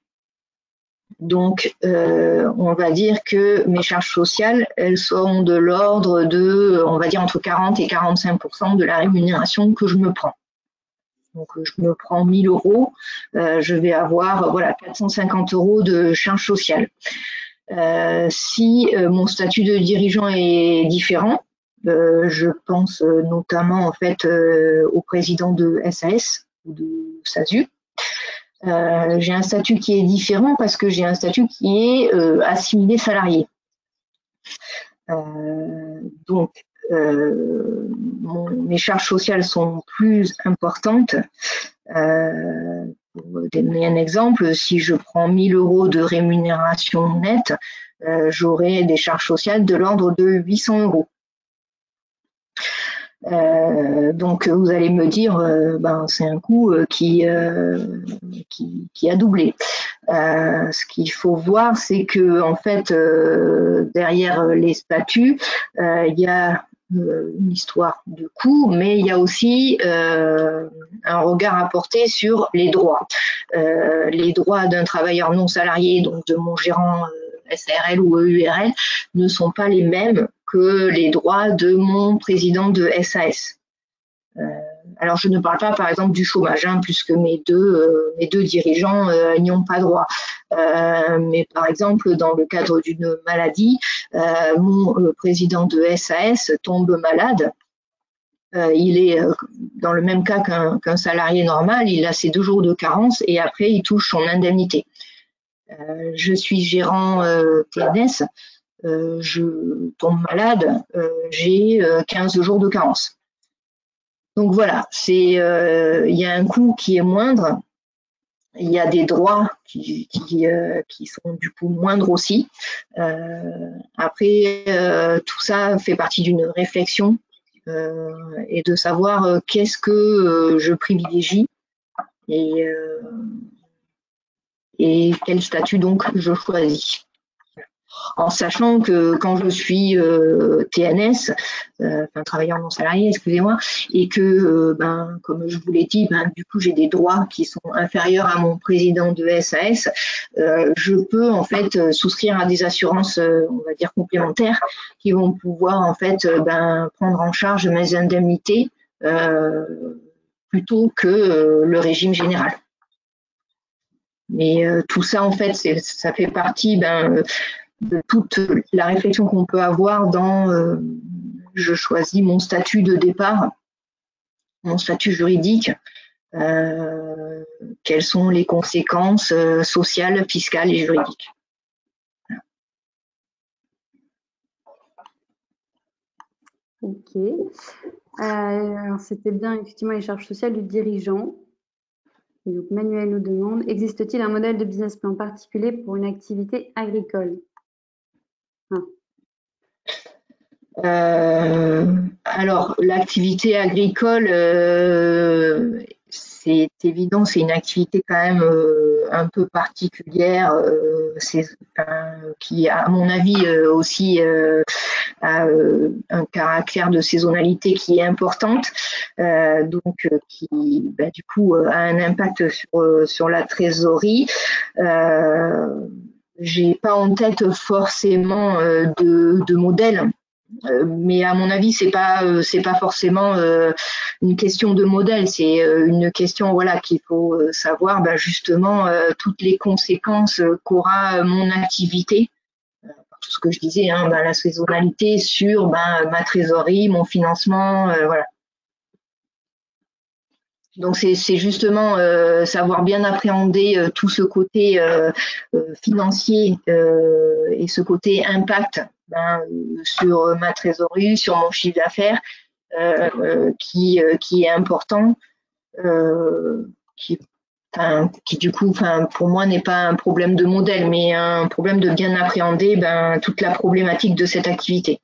Donc, on va dire que mes charges sociales, elles sont de l'ordre de, on va dire, entre 40 et 45% de la rémunération que je me prends. Donc, je me prends 1 000 euros, je vais avoir voilà 450 euros de charges sociales. Si mon statut de dirigeant est différent, je pense notamment en fait au président de SAS ou de SASU. J'ai un statut qui est différent parce que j'ai un statut qui est assimilé salarié. Donc, mes charges sociales sont plus importantes. Pour donner un exemple, si je prends 1 000 euros de rémunération nette, j'aurai des charges sociales de l'ordre de 800 euros. Donc vous allez me dire, c'est un coût qui a doublé. Ce qu'il faut voir, c'est que en fait derrière les statuts, il y a une histoire de coût, mais il y a aussi un regard à porter sur les droits. Les droits d'un travailleur non salarié, donc de mon gérant SARL ou EURL, ne sont pas les mêmes que les droits de mon président de SAS. Alors, je ne parle pas, par exemple, du chômage, puisque mes deux dirigeants n'y ont pas droit. Mais par exemple, dans le cadre d'une maladie, mon président de SAS tombe malade. Il est dans le même cas qu'un salarié normal, il a ses 2 jours de carence et après, il touche son indemnité. Je suis gérant TNS, je tombe malade, j'ai 15 jours de carence. Donc voilà, il y a un coût qui est moindre, il y a des droits qui sont du coup moindres aussi. Après, tout ça fait partie d'une réflexion et de savoir qu'est-ce que je privilégie et quel statut donc je choisis. En sachant que quand je suis TNS, travailleur non salarié, excusez-moi, et que, comme je vous l'ai dit, du coup j'ai des droits qui sont inférieurs à mon président de SAS, je peux en fait souscrire à des assurances, on va dire complémentaires, qui vont pouvoir en fait prendre en charge mes indemnités plutôt que le régime général. Mais tout ça en fait, ça fait partie de toute la réflexion qu'on peut avoir dans je choisis mon statut de départ, mon statut juridique, quelles sont les conséquences sociales, fiscales et juridiques. Ok. Alors, c'était bien effectivement les charges sociales du dirigeant. Et donc, Manuel nous demande, existe-t-il un modèle de business plan particulier pour une activité agricole? Alors, l'activité agricole, c'est évident, c'est une activité quand même un peu particulière, qui, à mon avis, aussi a un caractère de saisonnalité qui est importante, donc qui, du coup, a un impact sur la trésorerie. J'ai pas en tête forcément de modèle. Mais à mon avis, c'est pas forcément une question de modèle, c'est une question qu'il faut savoir justement toutes les conséquences qu'aura mon activité, tout ce que je disais, la saisonnalité sur ma trésorerie, mon financement, voilà. Donc c'est justement savoir bien appréhender tout ce côté financier et ce côté impact sur ma trésorerie, sur mon chiffre d'affaires qui est important. qui, qui du coup, pour moi, n'est pas un problème de modèle, mais un problème de bien appréhender toute la problématique de cette activité.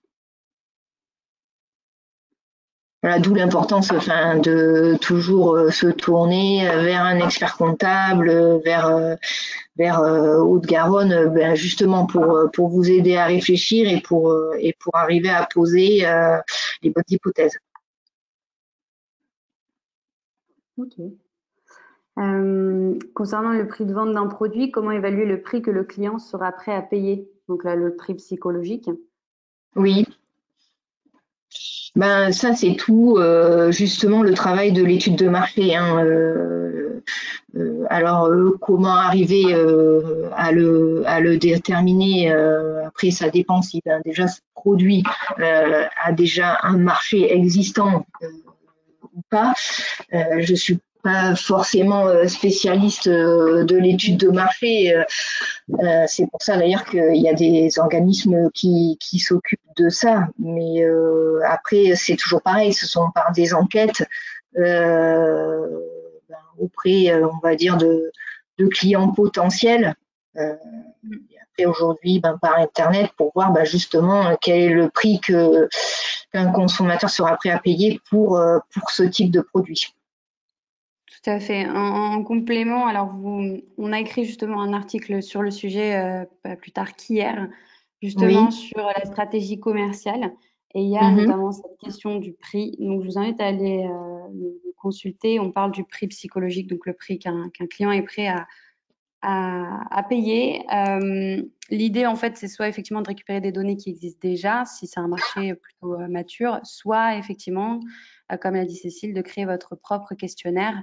Voilà, d'où l'importance de toujours se tourner vers un expert comptable, vers Haute-Garonne, justement pour vous aider à réfléchir et pour arriver à poser les bonnes hypothèses. Ok. Concernant le prix de vente d'un produit, comment évaluer le prix que le client sera prêt à payer? Donc là, le prix psychologique. Oui. Ça, c'est tout justement le travail de l'étude de marché. Alors, comment arriver à le déterminer après, ça dépend si déjà ce produit a déjà un marché existant ou pas. Je suis pas forcément spécialiste de l'étude de marché. C'est pour ça d'ailleurs qu'il y a des organismes qui s'occupent de ça. Mais après, c'est toujours pareil, ce sont par des enquêtes auprès, on va dire, de clients potentiels. Et après, aujourd'hui, par Internet, pour voir justement quel est le prix qu'un consommateur sera prêt à payer pour ce type de produit. Tout à fait. En complément, alors on a écrit justement un article sur le sujet pas plus tard qu'hier, justement Oui. sur la stratégie commerciale. Et il y a Mhm. notamment cette question du prix. Donc, je vous invite à aller le consulter. On parle du prix psychologique, donc le prix qu'un client est prêt à payer. L'idée, en fait, c'est soit effectivement de récupérer des données qui existent déjà, si c'est un marché plutôt mature, soit effectivement, comme l'a dit Cécile, de créer votre propre questionnaire.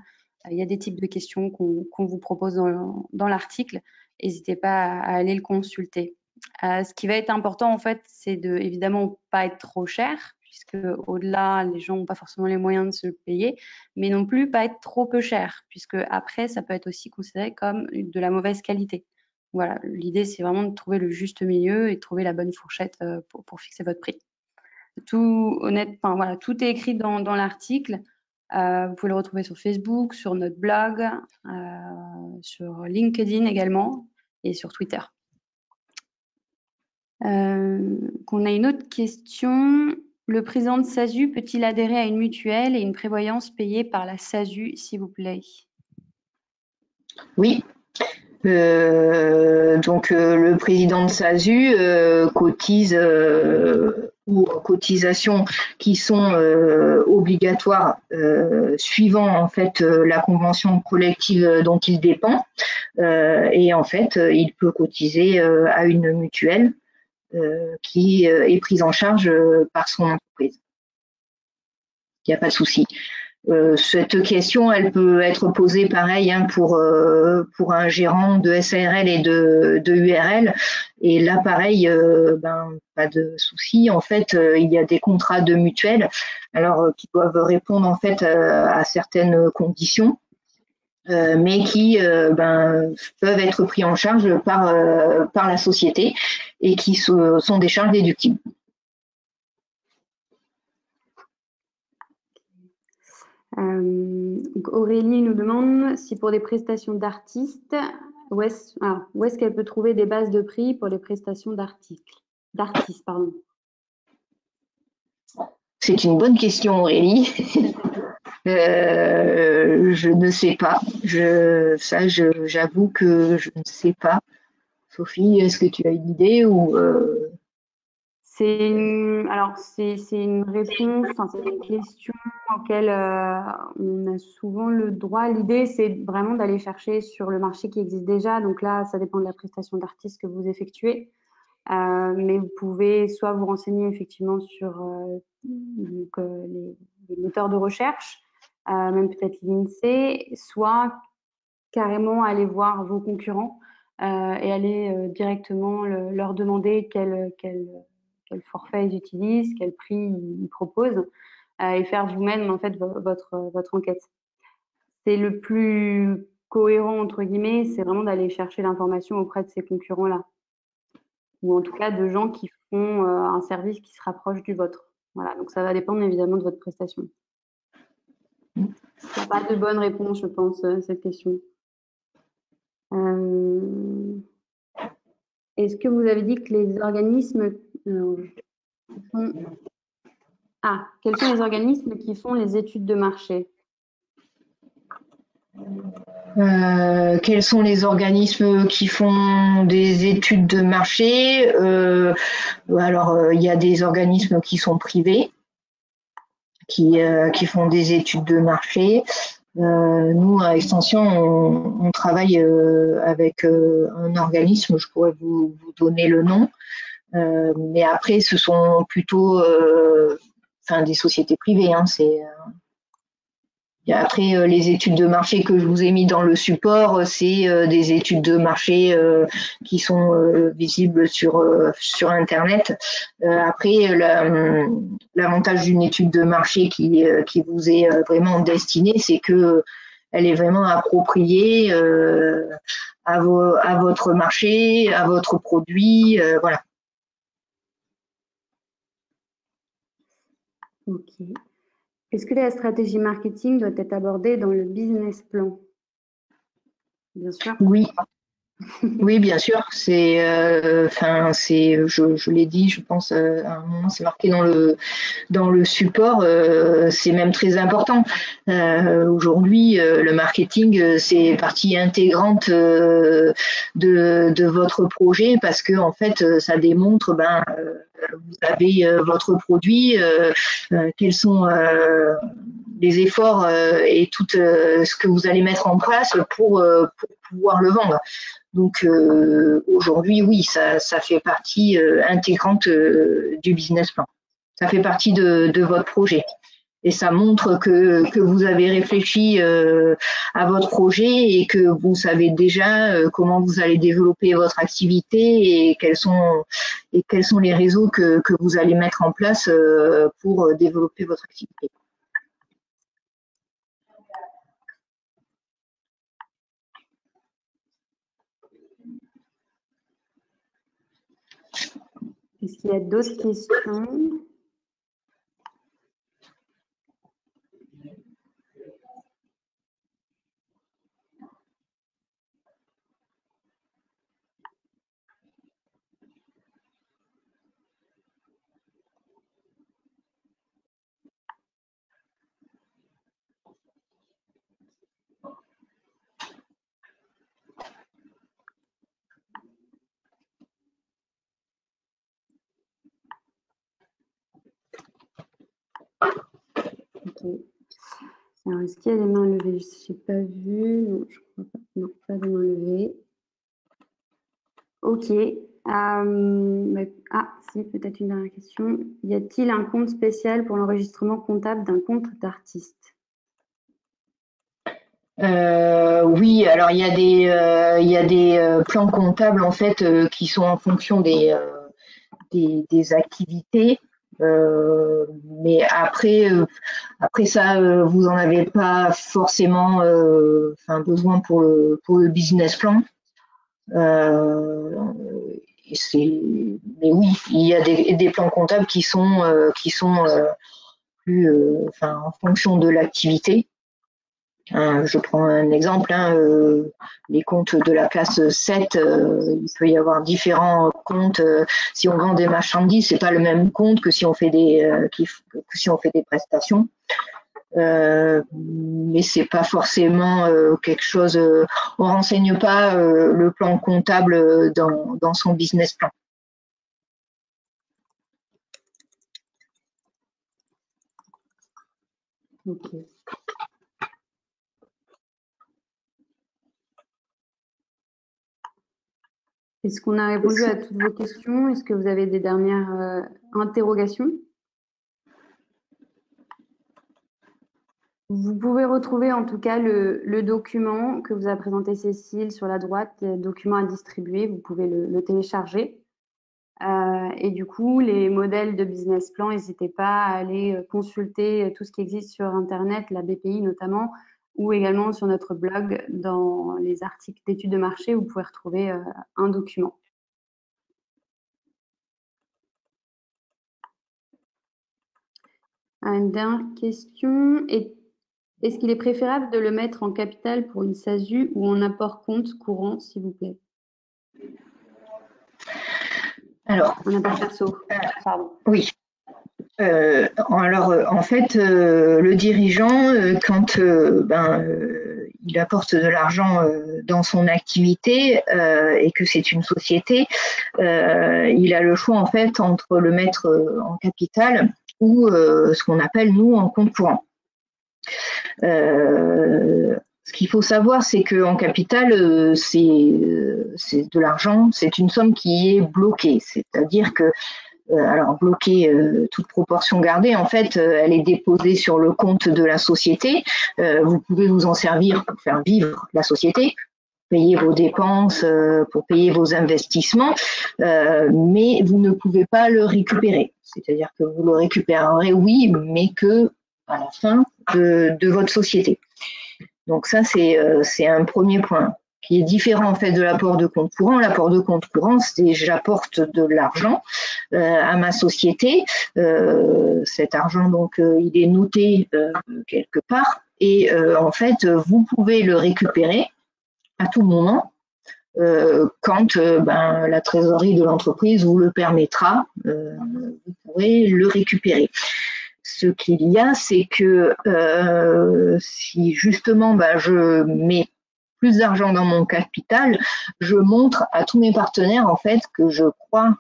Il y a des types de questions qu'on vous propose dans l'article. N'hésitez pas à aller le consulter. Ce qui va être important, en fait, c'est de évidemment pas être trop cher, puisque au-delà, les gens n'ont pas forcément les moyens de se le payer, mais non plus pas être trop peu cher, puisque après, ça peut être aussi considéré comme de la mauvaise qualité. Voilà, l'idée, c'est vraiment de trouver le juste milieu et de trouver la bonne fourchette pour fixer votre prix. Tout voilà, tout est écrit dans l'article. Vous pouvez le retrouver sur Facebook, sur notre blog, sur LinkedIn également et sur Twitter. Qu'on a une autre question. Le président de SASU peut-il adhérer à une mutuelle et une prévoyance payée par la SASU, s'il vous plaît? Oui. Donc le président de SASU cotise ou cotisations qui sont obligatoires suivant en fait la convention collective dont il dépend et en fait il peut cotiser à une mutuelle qui est prise en charge par son entreprise. Il n'y a pas de souci. Cette question, elle peut être posée pareil pour un gérant de SARL et de URL. Et là, pareil, pas de souci. En fait, il y a des contrats de mutuelle, alors qui doivent répondre en fait à certaines conditions, mais qui peuvent être pris en charge par la société et qui sont des charges déductibles. Aurélie nous demande si pour des prestations d'artistes, où est-ce qu'elle peut trouver des bases de prix pour les prestations d'artistes, pardon. C'est une bonne question, Aurélie. Je ne sais pas. J'avoue que je ne sais pas. Sophie, est-ce que tu as une idée ou C'est une réponse, c'est une question auquel on a souvent le droit. L'idée, c'est vraiment d'aller chercher sur le marché qui existe déjà. Donc là, ça dépend de la prestation d'artiste que vous effectuez. Mais vous pouvez soit vous renseigner effectivement sur les moteurs de recherche, même peut-être l'INSEE, soit carrément aller voir vos concurrents et aller directement leur demander quel forfait ils utilisent, quel prix ils proposent et faire vous-même en fait votre enquête. C'est le plus cohérent entre guillemets, c'est vraiment d'aller chercher l'information auprès de ces concurrents-là, ou en tout cas de gens qui font un service qui se rapproche du vôtre. Voilà, donc ça va dépendre évidemment de votre prestation. Il n'y a pas de bonne réponse, je pense, à cette question. Est-ce que vous avez dit que les organismes quels sont les organismes qui font les études de marché? Quels sont les organismes qui font des études de marché? Alors, il y a des organismes qui sont privés, qui font des études de marché. Nous, à Extension, on travaille avec un organisme, je pourrais vous donner le nom, mais après, ce sont plutôt des sociétés privées. Hein, après, les études de marché que je vous ai mis dans le support, c'est des études de marché qui sont visibles sur Internet. Après, l'avantage d'une étude de marché qui vous est vraiment destinée, c'est que elle est vraiment appropriée à votre marché, à votre produit, voilà. Ok. Est-ce que la stratégie marketing doit être abordée dans le business plan? Bien sûr. Oui. Oui, bien sûr. Je l'ai dit, je pense à un moment, c'est marqué dans le support. C'est même très important. Aujourd'hui, le marketing, c'est partie intégrante de votre projet parce que en fait, ça démontre, vous avez votre produit, quels sont les efforts et tout ce que vous allez mettre en place pour pouvoir le vendre. Donc aujourd'hui, oui, ça fait partie intégrante du business plan. Ça fait partie de votre projet. Et ça montre que vous avez réfléchi à votre projet et que vous savez déjà comment vous allez développer votre activité et quels sont les réseaux que vous allez mettre en place pour développer votre activité. Est-ce qu'il y a d'autres questions? Ok. Alors, est-ce qu'il y a des mains levées? Je n'ai pas vu. Non, je crois pas. Non, pas de mains levées. Ok. Si, peut-être une dernière question. Y a-t-il un compte spécial pour l'enregistrement comptable d'un compte d'artiste? Oui, alors il y a des plans comptables en fait qui sont en fonction des activités. Mais après ça, vous en avez pas forcément besoin pour le business plan. Mais oui, il y a des plans comptables qui sont plus en fonction de l'activité. Je prends un exemple, les comptes de la classe 7, il peut y avoir différents comptes. Si on vend des marchandises, c'est pas le même compte que si on fait des prestations. Mais c'est pas forcément quelque chose. On renseigne pas le plan comptable dans son business plan. Ok. Est-ce qu'on a répondu à toutes vos questions? Est-ce que vous avez des dernières interrogations? Vous pouvez retrouver en tout cas le document que vous a présenté Cécile sur la droite, document à distribuer, vous pouvez le télécharger. Et du coup, les modèles de business plan, n'hésitez pas à aller consulter tout ce qui existe sur Internet, la BPI notamment, ou également sur notre blog, dans les articles d'études de marché, vous pouvez retrouver un document. Une dernière question. Est-ce qu'il est préférable de le mettre en capital pour une SASU ou en apport compte courant, s'il vous plaît? Alors, En apport perso, pardon. oui. En fait, le dirigeant, quand il apporte de l'argent dans son activité et que c'est une société, il a le choix en fait entre le mettre en capital ou ce qu'on appelle nous en compte courant. Ce qu'il faut savoir, c'est qu'en capital, c'est de l'argent, c'est une somme qui est bloquée, c'est-à-dire que alors bloquée, toute proportion gardée, en fait, elle est déposée sur le compte de la société. Vous pouvez vous en servir pour faire vivre la société, payer vos dépenses, pour payer vos investissements, mais vous ne pouvez pas le récupérer. C'est-à-dire que vous le récupérerez, oui, mais que à la fin de votre société. Donc ça, c'est un premier point qui est différent en fait de l'apport de compte courant. L'apport de compte courant, c'est j'apporte de l'argent à ma société. Cet argent, donc, il est noté quelque part et en fait, vous pouvez le récupérer à tout moment quand la trésorerie de l'entreprise vous le permettra. Vous pourrez le récupérer. Ce qu'il y a, c'est que si justement je mets plus d'argent dans mon capital, je montre à tous mes partenaires en fait que je crois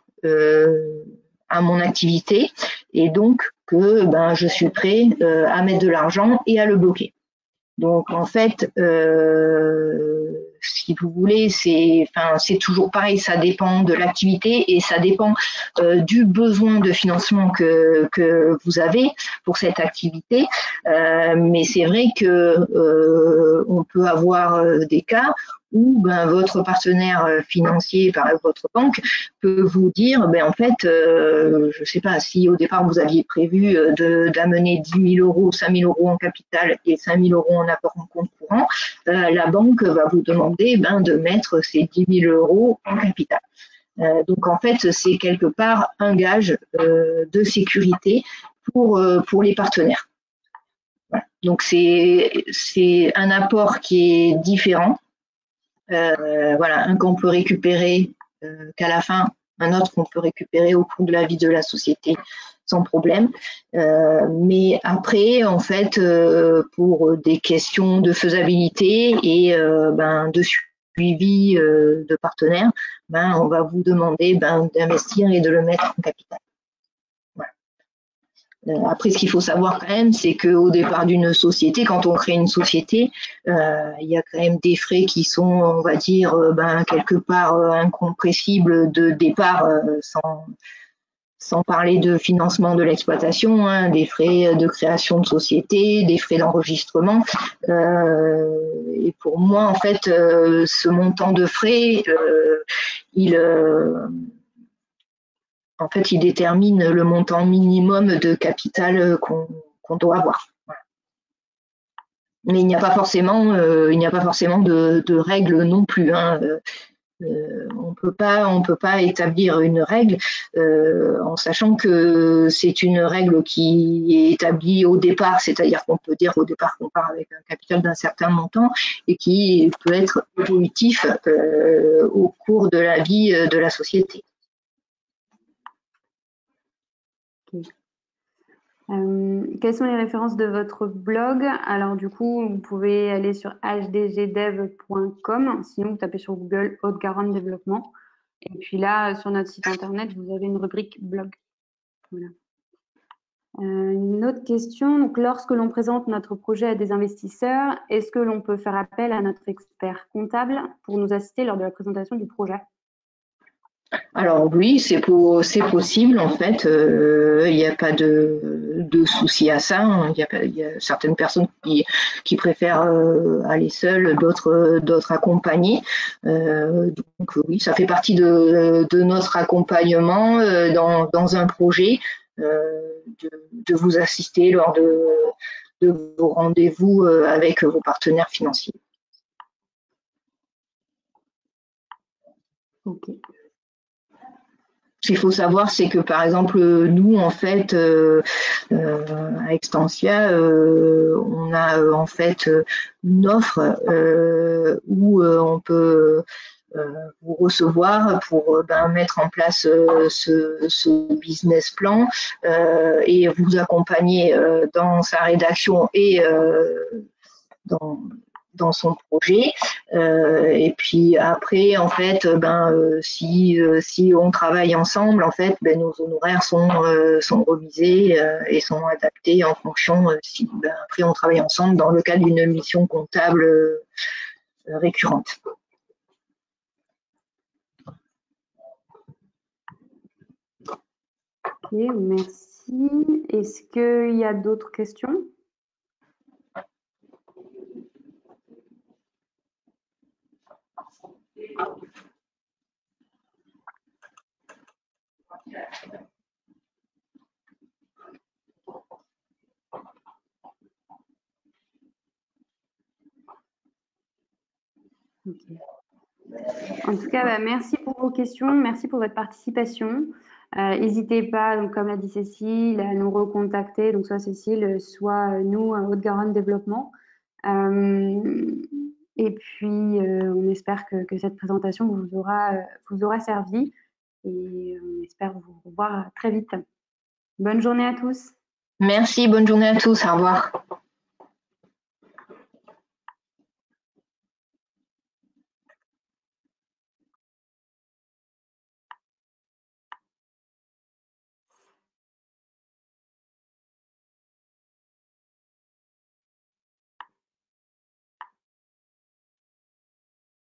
à mon activité et donc que je suis prêt à mettre de l'argent et à le bloquer. Donc en fait, si vous voulez, c'est toujours pareil, ça dépend de l'activité et ça dépend du besoin de financement que vous avez pour cette activité. Mais c'est vrai que on peut avoir des cas où votre partenaire financier, par exemple votre banque, peut vous dire, en fait, je ne sais pas, si au départ vous aviez prévu d'amener 10 000 euros, 5 000 euros en capital et 5 000 euros en apport en compte courant, la banque va vous demander de mettre ces 10 000 euros en capital. Donc en fait, c'est quelque part un gage de sécurité pour les partenaires. Voilà. Donc c'est un apport qui est différent. Voilà, un qu'on peut récupérer qu'à la fin, un autre qu'on peut récupérer au cours de la vie de la société sans problème. Mais après, en fait, pour des questions de faisabilité et de suivi de partenaires, on va vous demander d'investir et de le mettre en capital. Voilà. Après, ce qu'il faut savoir quand même, c'est qu'au départ d'une société, quand on crée une société, il y a quand même des frais qui sont, on va dire, quelque part incompressibles de départ, sans parler de financement de l'exploitation, des frais de création de société, des frais d'enregistrement. Et pour moi, en fait, ce montant de frais, il détermine le montant minimum de capital qu'on doit avoir. Voilà. Mais il n'y a pas forcément de règles non plus. On peut pas établir une règle en sachant que c'est une règle qui est établie au départ, c'est-à-dire qu'on peut dire au départ qu'on part avec un capital d'un certain montant et qui peut être évolutif au cours de la vie de la société. Quelles sont les références de votre blog? Alors du coup, vous pouvez aller sur hdgdev.com, sinon vous tapez sur Google Haute-Garonne Développement. Et puis là, sur notre site internet, vous avez une rubrique blog. Voilà. Une autre question, donc lorsque l'on présente notre projet à des investisseurs, est-ce que l'on peut faire appel à notre expert comptable pour nous assister lors de la présentation du projet? Alors oui, c'est possible en fait. Il n'y a pas de souci à ça. Hein. Il y a certaines personnes qui préfèrent aller seules, d'autres accompagnées. Donc oui, ça fait partie de notre accompagnement dans un projet, de vous assister lors de vos rendez-vous avec vos partenaires financiers. Ok. Ce qu'il faut savoir, c'est que par exemple, nous, en fait, à Extensia, on a en fait une offre où on peut vous recevoir pour mettre en place ce business plan et vous accompagner dans sa rédaction et dans son projet. Et puis après, en fait, si on travaille ensemble, en fait, nos honoraires sont revisés et sont adaptés en fonction si après on travaille ensemble dans le cadre d'une mission comptable récurrente. Ok, merci. Est-ce qu'il y a d'autres questions? Okay. En tout cas, merci pour vos questions, merci pour votre participation. N'hésitez pas, donc, comme l'a dit Cécile, à nous recontacter, donc soit Cécile, soit nous, Haute-Garonne Développement. Et puis, on espère que cette présentation vous aura servi et on espère vous revoir très vite. Bonne journée à tous. Merci, bonne journée à tous, au revoir.